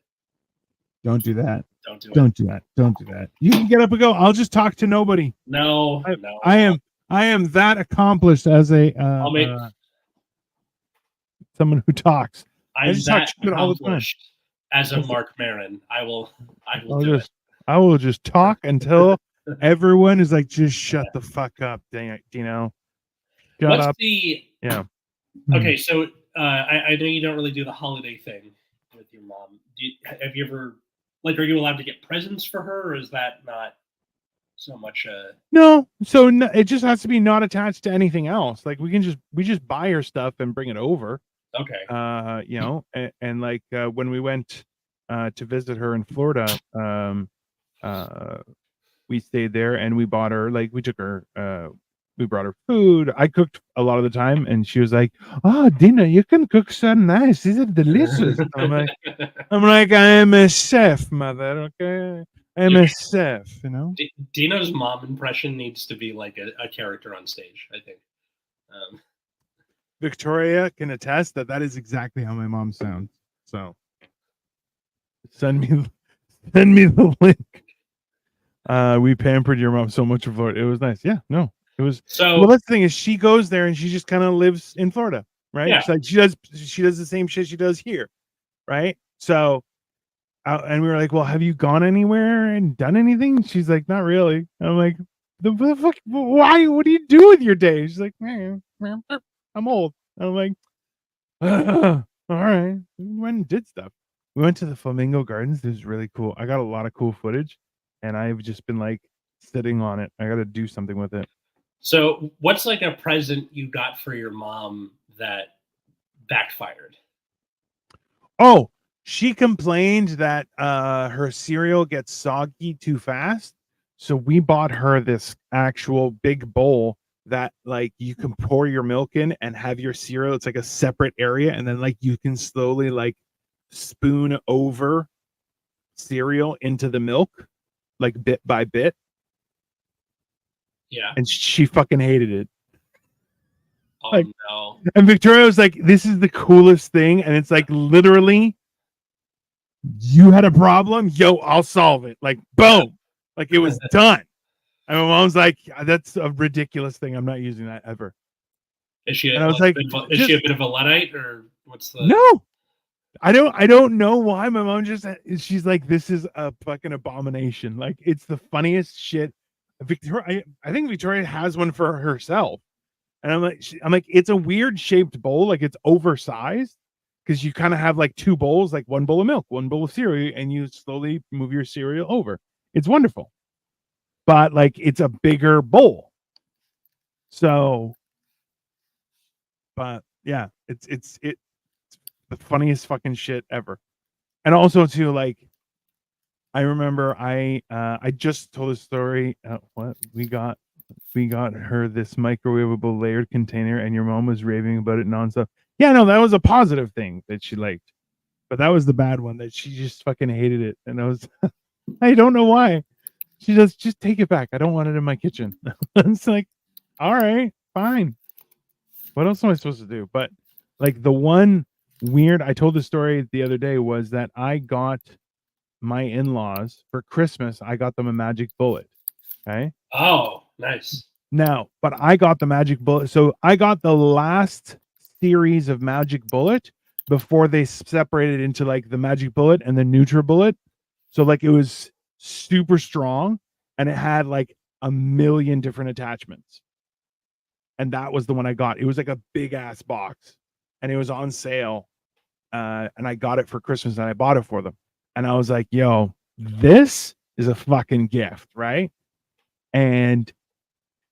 Don't do that. Don't do that. Don't do that. You can get up and go. I'll just talk to nobody. No. I am that accomplished as a someone who talks. I'm that accomplished as a Mark Maron. I will I will just talk until everyone is like, just shut the fuck up, dang it, Dino. What's okay, so I know you don't really do the holiday thing with your mom. Have you ever, like, are you allowed to get presents for her, or is that not so much? No, so it just has to be not attached to anything else. Like we just buy her stuff and bring it over. Okay. You know, and like when we went to visit her in Florida, we stayed there and we bought her, like, we took her. We brought her food. I cooked a lot of the time, and she was like, "Oh, Dina, you can cook so nice. These are delicious." I'm like, I am a chef, mother. Okay, I am a chef. You know. Dina's mom impression needs to be like a character on stage, I think. Victoria can attest that is exactly how my mom sounds. So send me the link. We pampered your mom so much in Florida. It was nice. Yeah, no, it was. So Well, that's the thing is, she goes there and she just kind of lives in Florida, right? yeah. She's like she does the same shit she does here, right? So, and we were like, well, have you gone anywhere and done anything? She's like, not really. I'm like, the fuck? Why? What do you do with your day? She's like, I'm old. I'm like, all right. We went and did stuff. We went to the Flamingo Gardens. It was really cool. I got a lot of cool footage, and I've just been like sitting on it. I got to do something with it. So what's like a present you got for your mom that backfired? Oh, she complained that her cereal gets soggy too fast. So we bought her this actual big bowl that like you can pour your milk in and have your cereal. It's like a separate area, and then like you can slowly like spoon over cereal into the milk, like bit by bit. Yeah. And she fucking hated it. Oh Like, no. and Victoria was like, "This is the coolest thing," and it's like literally, you had a problem, yo, I'll solve it. Like, boom, like it was done. And my mom's like, "That's a ridiculous thing. I'm not using that ever." Is she And I was like like, is she a bit of a Luddite or what's the "No, I don't know why." My mom just she's like, "This is a fucking abomination." Like, it's the funniest shit. Victoria, I think Victoria has one for herself. And I'm like, it's a weird shaped bowl, like it's oversized because you kind of have like two bowls, like one bowl of milk, one bowl of cereal, and you slowly move your cereal over. It's wonderful, but like it's a bigger bowl. So, but yeah, it's the funniest fucking shit ever. And also too, like I remember I just told a story. What we got her this microwavable layered container, and your mom was raving about it nonstop. Yeah, no, that was a positive thing that she liked, but that was the bad one that she just fucking hated it. And I was, I don't know why. She just take it back. I don't want it in my kitchen. It's like, all right, fine. What else am I supposed to do? But like the one weird, I told the story the other day was that I got my in-laws for Christmas. I got them a magic bullet. Okay. Oh, nice. Now, but I got the Magic Bullet. So I got the last series of Magic Bullet before they separated into like the Magic Bullet and the NutriBullet. So like it was super strong and it had like a million different attachments. And that was the one I got. It was like a big ass box and it was on sale. And I got it for Christmas and I bought it for them. And I was like, yo, this is a fucking gift, right? And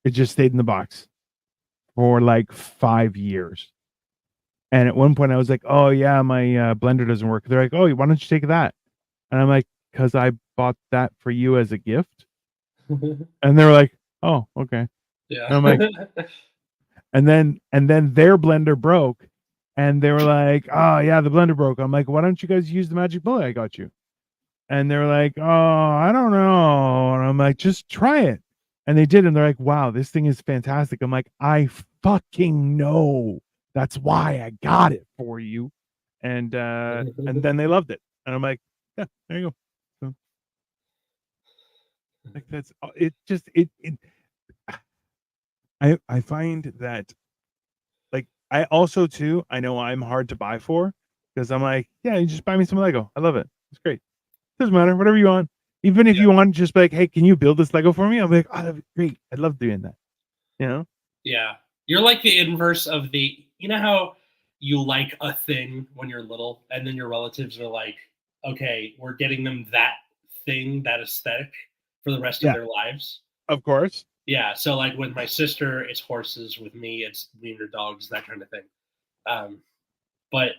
it just stayed in the box for like 5 years. And at one point I was like, oh yeah, my blender doesn't work. They're like, oh, why don't you take that? And I'm like, because I bought that for you as a gift. And they were like, oh, okay. Yeah. And I'm like, and then their blender broke. And they were like, oh yeah, the blender broke. I'm like, why don't you guys use the magic bullet I got you? And they were like, oh, I don't know. And I'm like, just try it. And they did. And they're like, wow, this thing is fantastic. I'm like, I fucking know. That's why I got it for you. And then they loved it. And I'm like, yeah, there you go. So, like that's it just it I find that like I also too, I know I'm hard to buy for because I'm like, yeah, you just buy me some Lego. I love it. It's great. Doesn't matter, whatever you want. Even if Yeah. you want, just be like, hey, can you build this Lego for me? I'm like, oh, that'd be great. I'd love doing that. You know? Yeah. You're like the inverse of you know how you like a thing when you're little and then your relatives are like, okay, we're getting them that thing, that aesthetic for the rest of Yeah, their lives. of course. Yeah. So like with my sister, it's horses. With me, it's wiener dogs, that kind of thing. But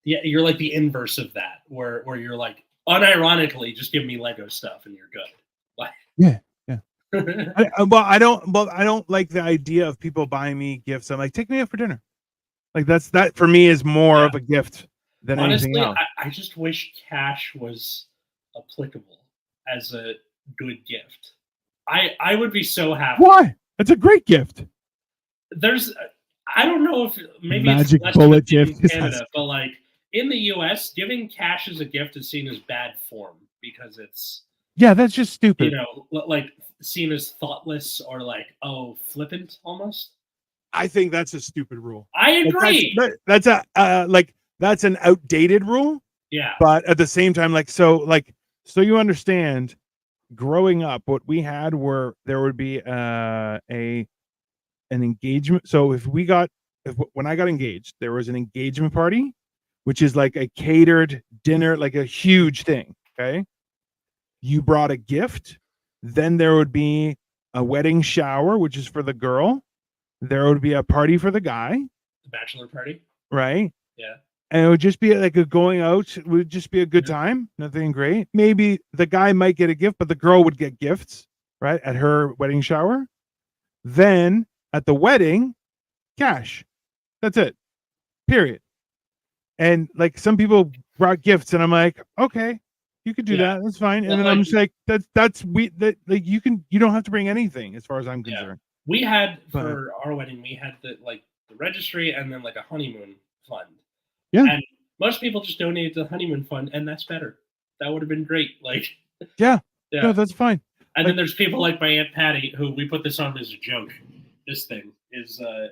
yeah, you're like the inverse of that, where you're like, unironically, just give me Lego stuff and you're good. Like, Yeah, yeah. I don't like the idea of people buying me gifts. I'm like, take me out for dinner. Like that for me is more yeah. of a gift than anything Honestly, else. I just wish cash was applicable as a good gift. I would be so happy. Why? It's a great gift. There's I don't know if maybe Magic it's less of a bullet thing in gift. Canada, but like in the US, giving cash as a gift is seen as bad form because it's Yeah, that's just stupid. like seen as thoughtless or like flippant almost. I think that's a stupid rule. I Like agree. that's a that's an outdated rule. Yeah. But at the same time, so you understand, growing up, what we had were there would be an engagement. So when I got engaged, there was an engagement party, which is like a catered dinner, like a huge thing. Okay, you brought a gift. Then there would be a wedding shower, which is for the girl. There would be a party for the guy, The bachelor party. right? Yeah. And it would just be like a going out. It would just be a good time. Nothing great. Maybe the guy might get a gift, but the girl would get gifts, right? At her wedding shower. Then at the wedding, cash. That's it. Period. And like some people brought gifts, and I'm like, okay, you could do that. That's fine. And Well, then I'm just like, like you don't have to bring anything as far as I'm concerned. We had for our wedding, we had the registry and then like a honeymoon fund. Yeah. And most people just donated to the honeymoon fund, and that's better. That would have been great. Like, yeah. No, that's fine. And then there's people like my Aunt Patty, who we put this on as a joke. This thing is a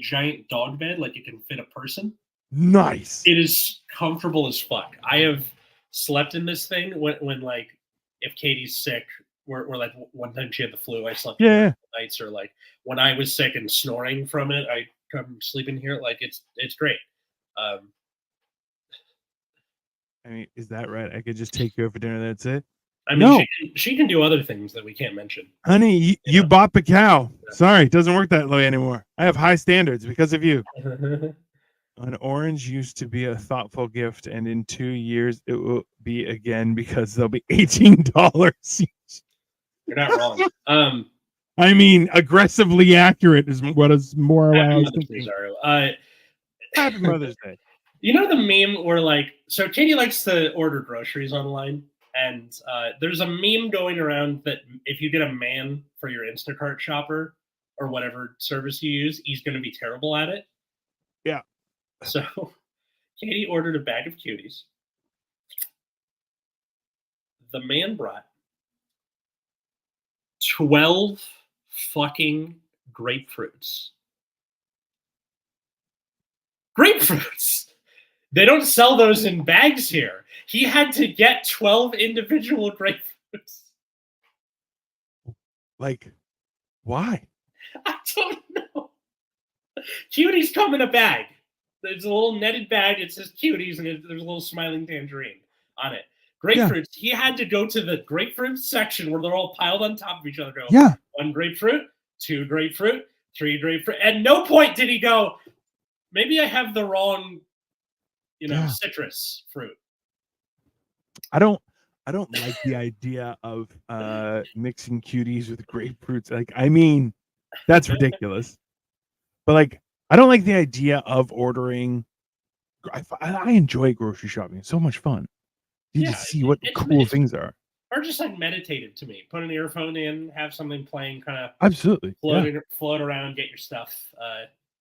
giant dog bed, like it can fit a person. Nice. It is comfortable as fuck. I have slept in this thing when like if Katie's sick, we're like one time she had the flu, I slept in nights, or like when I was sick and snoring from it, I come sleep in here. Like it's great. I mean, is that right? I could just take you out for dinner. That's it. I mean, she can do other things that we can't mention. Honey, you bought the cow. Yeah. Sorry, it doesn't work that way anymore. I have high standards because of you. An orange used to be a thoughtful gift, and in 2 years it will be again because they'll be $18. You're not wrong. I mean, aggressively accurate is what is more what I was thinking. Happy Mother's Day. You know the meme where so Katie likes to order groceries online, and there's a meme going around that if you get a man for your Instacart shopper or whatever service you use, he's going to be terrible at it. Yeah. So Katie ordered a bag of cuties. The man brought 12 fucking grapefruits. Grapefruits! They don't sell those in bags here. He had to get 12 individual grapefruits. Like, why? I don't know. Cuties come in a bag. There's a little netted bag. It says cuties, and there's a little smiling tangerine on it. Grapefruits. Yeah. He had to go to the grapefruit section where they're all piled on top of each other. Go, yeah. 1 grapefruit, 2 grapefruit, 3 grapefruit. At no point did he go, maybe I have the wrong, citrus fruit. I don't like the idea of mixing cuties with grapefruits. Like, I mean, that's ridiculous. But like, I don't like the idea of ordering. I enjoy grocery shopping. It's so much fun. You just see what cool things are. Or just like meditative to me. Put an earphone in, have something playing, kind of absolutely float around, get your stuff.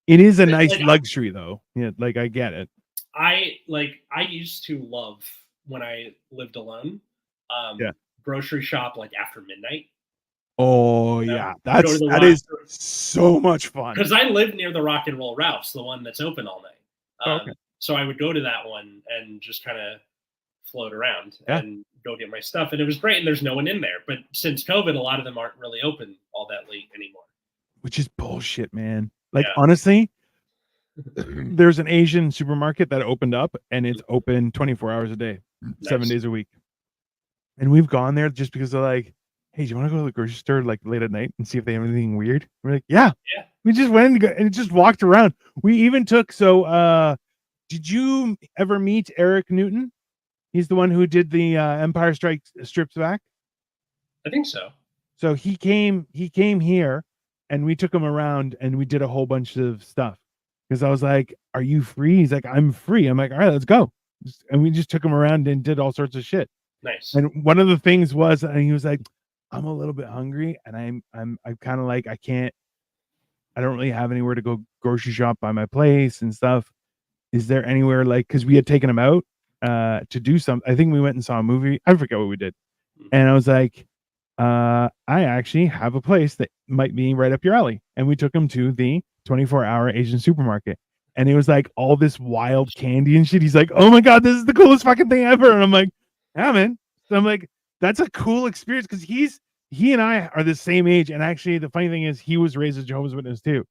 It is a nice luxury, though. Yeah, like I get it. I used to love when I lived alone. Grocery shop like after midnight. Oh yeah, that is so much fun. Because I live near the Rock and Roll Ralph's, the one that's open all night. So I would go to that one and just kind of float around and go get my stuff, and it was great. And there's no one in there. But since COVID, a lot of them aren't really open all that late anymore. Which is bullshit, man. Like honestly, there's an Asian supermarket that opened up, and it's open 24 hours a day, 7 days a week. And we've gone there just because they're like, hey, do you want to go to the grocery store like late at night and see if they have anything weird? We're like, yeah. We just went and just walked around. We even took, did you ever meet Eric Newton? He's the one who did the Empire Strips Back. I think so. So he came here, and we took him around, and we did a whole bunch of stuff. Because I was like, are you free? He's like, I'm free. I'm like, all right, let's go. And we just took him around and did all sorts of shit. Nice. And one of the things was, and he was like, I'm a little bit hungry, and I'm kind of like, I I don't really have anywhere to go grocery shop by my place and stuff. Is there anywhere like, because we had taken him out to do some, I think we went and saw a movie. I forget what we did. And I was like, I actually have a place that might be right up your alley. And we took him to the 24-hour Asian supermarket. And it was like all this wild candy and shit. He's like, oh my God, this is the coolest fucking thing ever. And I'm like, yeah, man. So I'm like, that's a cool experience because he and I are the same age. And actually, the funny thing is, he was raised as Jehovah's Witness too.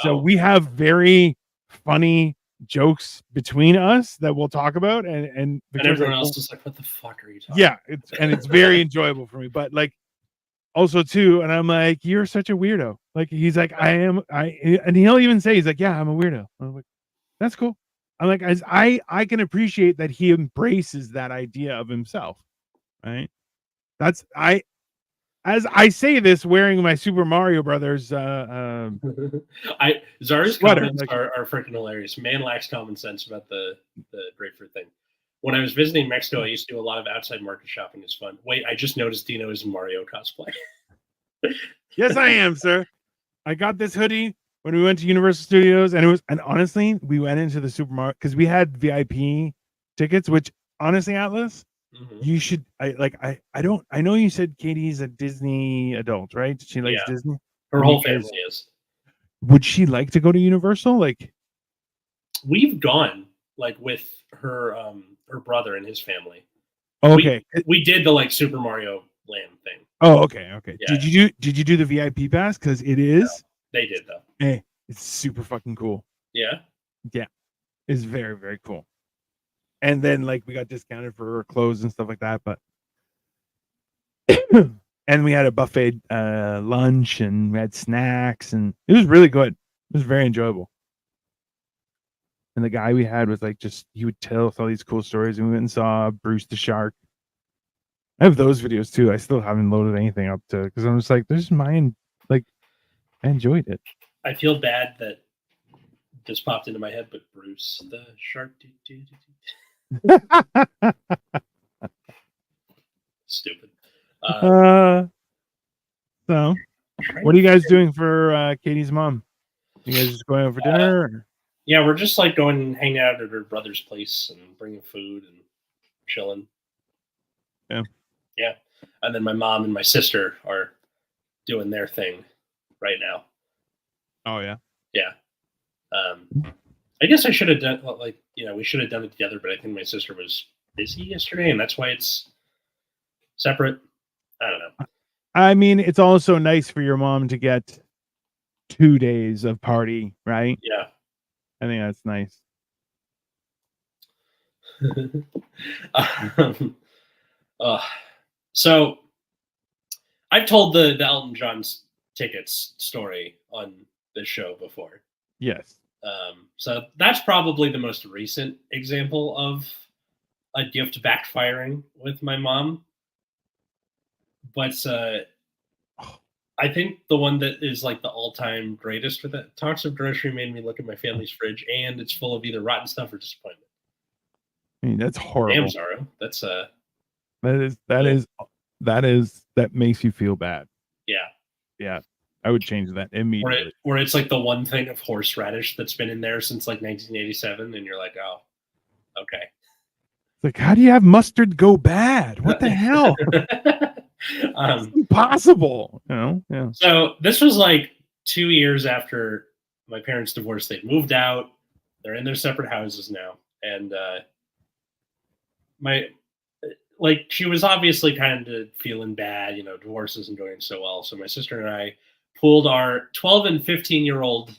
So we have very funny jokes between us that we'll talk about, and everyone else is like, what the fuck are you talking about? It's very enjoyable for me, but like also too, and I'm like, you're such a weirdo. Like he's like, and he'll even say, he's like, yeah, I'm a weirdo. I'm like, that's cool. I'm like, as I can appreciate that he embraces that idea of himself, right? That's as I say this wearing my Super Mario Brothers Zara's sweater, comments are freaking hilarious. Man lacks common sense about the grapefruit thing. When I was visiting Mexico, I used to do a lot of outside market shopping. It's fun. Wait, I just noticed Dino is in Mario cosplay. Yes, I am, sir. I got this hoodie when we went to Universal Studios, and honestly, we went into the supermarket because we had VIP tickets, which honestly, Atlas, you should. I know you said Katie's a Disney adult, right? She likes Disney. Her whole family is. Would she like to go to Universal? Like, we've gone like with her brother and his family. Okay, we did the like Super Mario Land thing. Oh, okay. Yeah. Did you do the VIP pass? Because it is. No, they did though. Hey, it's super fucking cool. Yeah. Yeah, it's very very cool. And then like we got discounted for clothes and stuff like that, but and we had a buffet lunch and we had snacks and it was really good. It was very enjoyable. And the guy we had was like, just he would tell us all these cool stories, and we went and saw Bruce the Shark. I have those videos too. I still haven't loaded anything up to because I'm just like, there's mine. Like, I enjoyed it. I feel bad that this popped into my head, but Bruce the Shark. Stupid. So, what are you guys doing for Katie's mom? You guys just going out for dinner? Or? Yeah, we're just like going and hanging out at her brother's place and bringing food and chilling. Yeah. Yeah. And then my mom and my sister are doing their thing right now. Oh, yeah. Yeah. I guess I should have done, like, we should have done it together, but I think my sister was busy yesterday, and that's why it's separate. I don't know. I mean, it's also nice for your mom to get 2 days of party, right? Yeah. I think that's nice. So I've told the Elton John's tickets story on this show before. Yes. So that's probably the most recent example of a gift backfiring with my mom. But I think the one that is like the all-time greatest for that Talks of Grocery made me look at my family's fridge, and it's full of either rotten stuff or disappointment. I mean, that's horrible. Damn, Zaro. That's that makes you feel bad. Yeah. I would change that immediately. Where it's like the one thing of horseradish that's been in there since like 1987, and you're like, oh, okay. Like, how do you have mustard go bad? What the hell? It's impossible. Yeah. So this was like 2 years after my parents' divorce. They'd moved out. They're in their separate houses now, and she was obviously kind of feeling bad. Divorce isn't going so well. So my sister and I pulled our 12 and 15-year-old,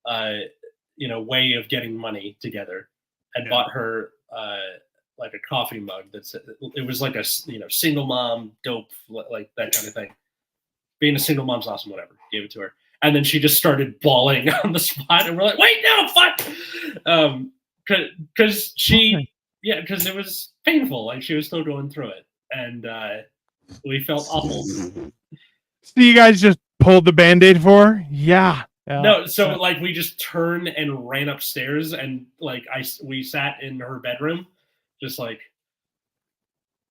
way of getting money together, and bought her like a coffee mug. It was like a single mom dope, like that kind of thing. Being a single mom's awesome. Whatever. Gave it to her, and then she just started bawling on the spot, and we're like, "Wait, no, fuck!" Because because it was painful. Like she was still going through it, and we felt awful. So you guys just pulled the Band-Aid for her? Yeah. No, so like we just turned and ran upstairs, and like we sat in her bedroom, just like.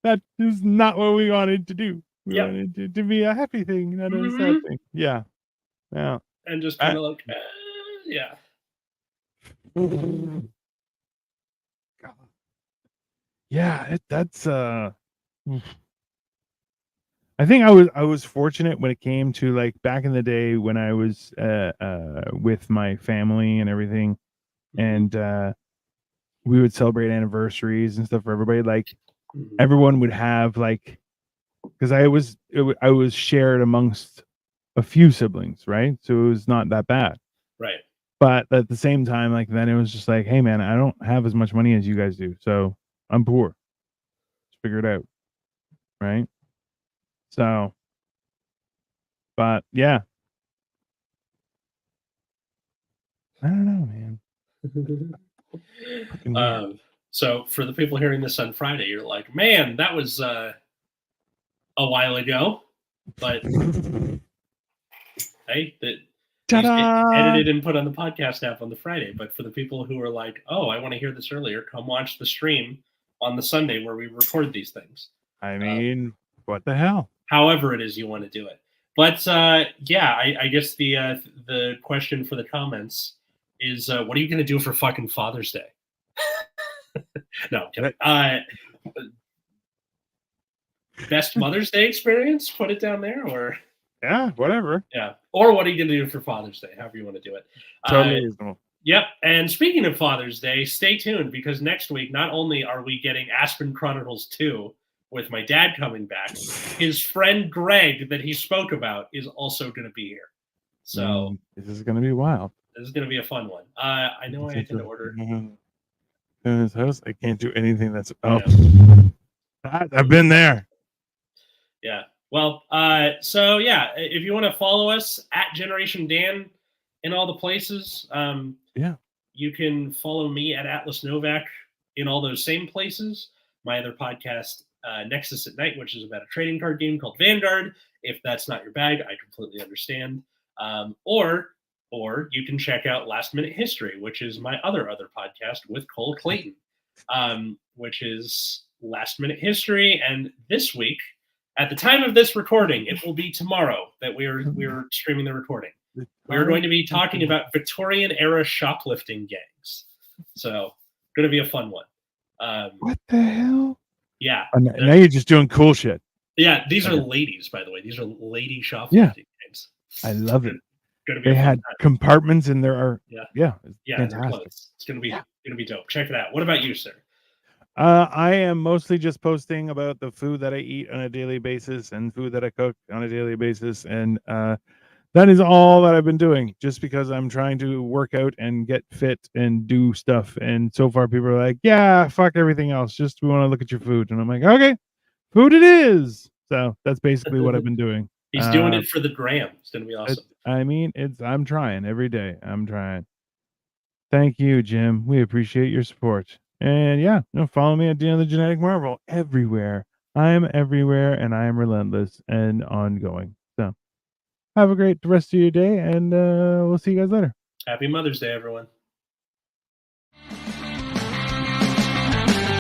That is not what we wanted to do. We wanted it to be a happy thing, not a sad thing. Yeah. and just kind of like, yeah. Yeah, that's I think I was fortunate when it came to like back in the day when I was with my family and everything, and we would celebrate anniversaries and stuff for everybody. Like everyone would have like, because I was shared amongst a few siblings, right? So it was not that bad. Right. But at the same time, like then it was just like, hey man, I don't have as much money as you guys do, so I'm poor. Let's figure it out, right? So, but yeah, I don't know, man. Fucking weird. So for the people hearing this on Friday, you're like, man, that was a while ago, but hey, that edited and put on the podcast app on the Friday. But for the people who are like, oh, I want to hear this earlier, come watch the stream on the Sunday where we record these things. I mean, what the hell? However it is you want to do it. But yeah, I guess the question for the comments is, what are you going to do for fucking Father's Day? No, best Mother's Day experience? Put it down there, or yeah, whatever. Yeah, or what are you going to do for Father's Day? However you want to do it. Totally reasonable. Yep. And speaking of Father's Day, stay tuned because next week not only are we getting Aspen Chronicles 2 with my dad coming back, his friend Greg that he spoke about is also going to be here. So this is going to be wild. This is going to be a fun one. I know I had to order. In his house, I can't do anything that's. Oh, I've been there. Yeah. Well, so yeah, if you want to follow us at Generation Dan in all the places, you can follow me at Atlas Novak in all those same places. My other podcast, Nexus at Night, which is about a trading card game called Vanguard. If that's not your bag, I completely understand. Or you can check out Last Minute History, which is my other podcast with Cole Clayton, which is Last Minute History. And this week, at the time of this recording, it will be tomorrow that we're streaming the recording. We're going to be talking about Victorian era shoplifting gangs. So, going to be a fun one. What the hell? Yeah. Now you're just doing cool shit. Yeah, these are ladies, by the way. These are lady shoplifting gangs. I love it. They had compartments in there. Yeah, fantastic. It's gonna be dope. Check it out. What about you, sir? I am mostly just posting about the food that I eat on a daily basis and food that I cook on a daily basis, and that is all that I've been doing. Just because I'm trying to work out and get fit and do stuff, and so far people are like, "Yeah, fuck everything else. Just we want to look at your food," and I'm like, "Okay, food it is." So that's basically what I've been doing. He's doing it for the gram. It's gonna be awesome. I mean, I'm trying every day. I'm trying. Thank you, Jim. We appreciate your support. And follow me at Dino the Genetic Marvel everywhere. I am everywhere, and I am relentless and ongoing. So, have a great rest of your day, and we'll see you guys later. Happy Mother's Day, everyone.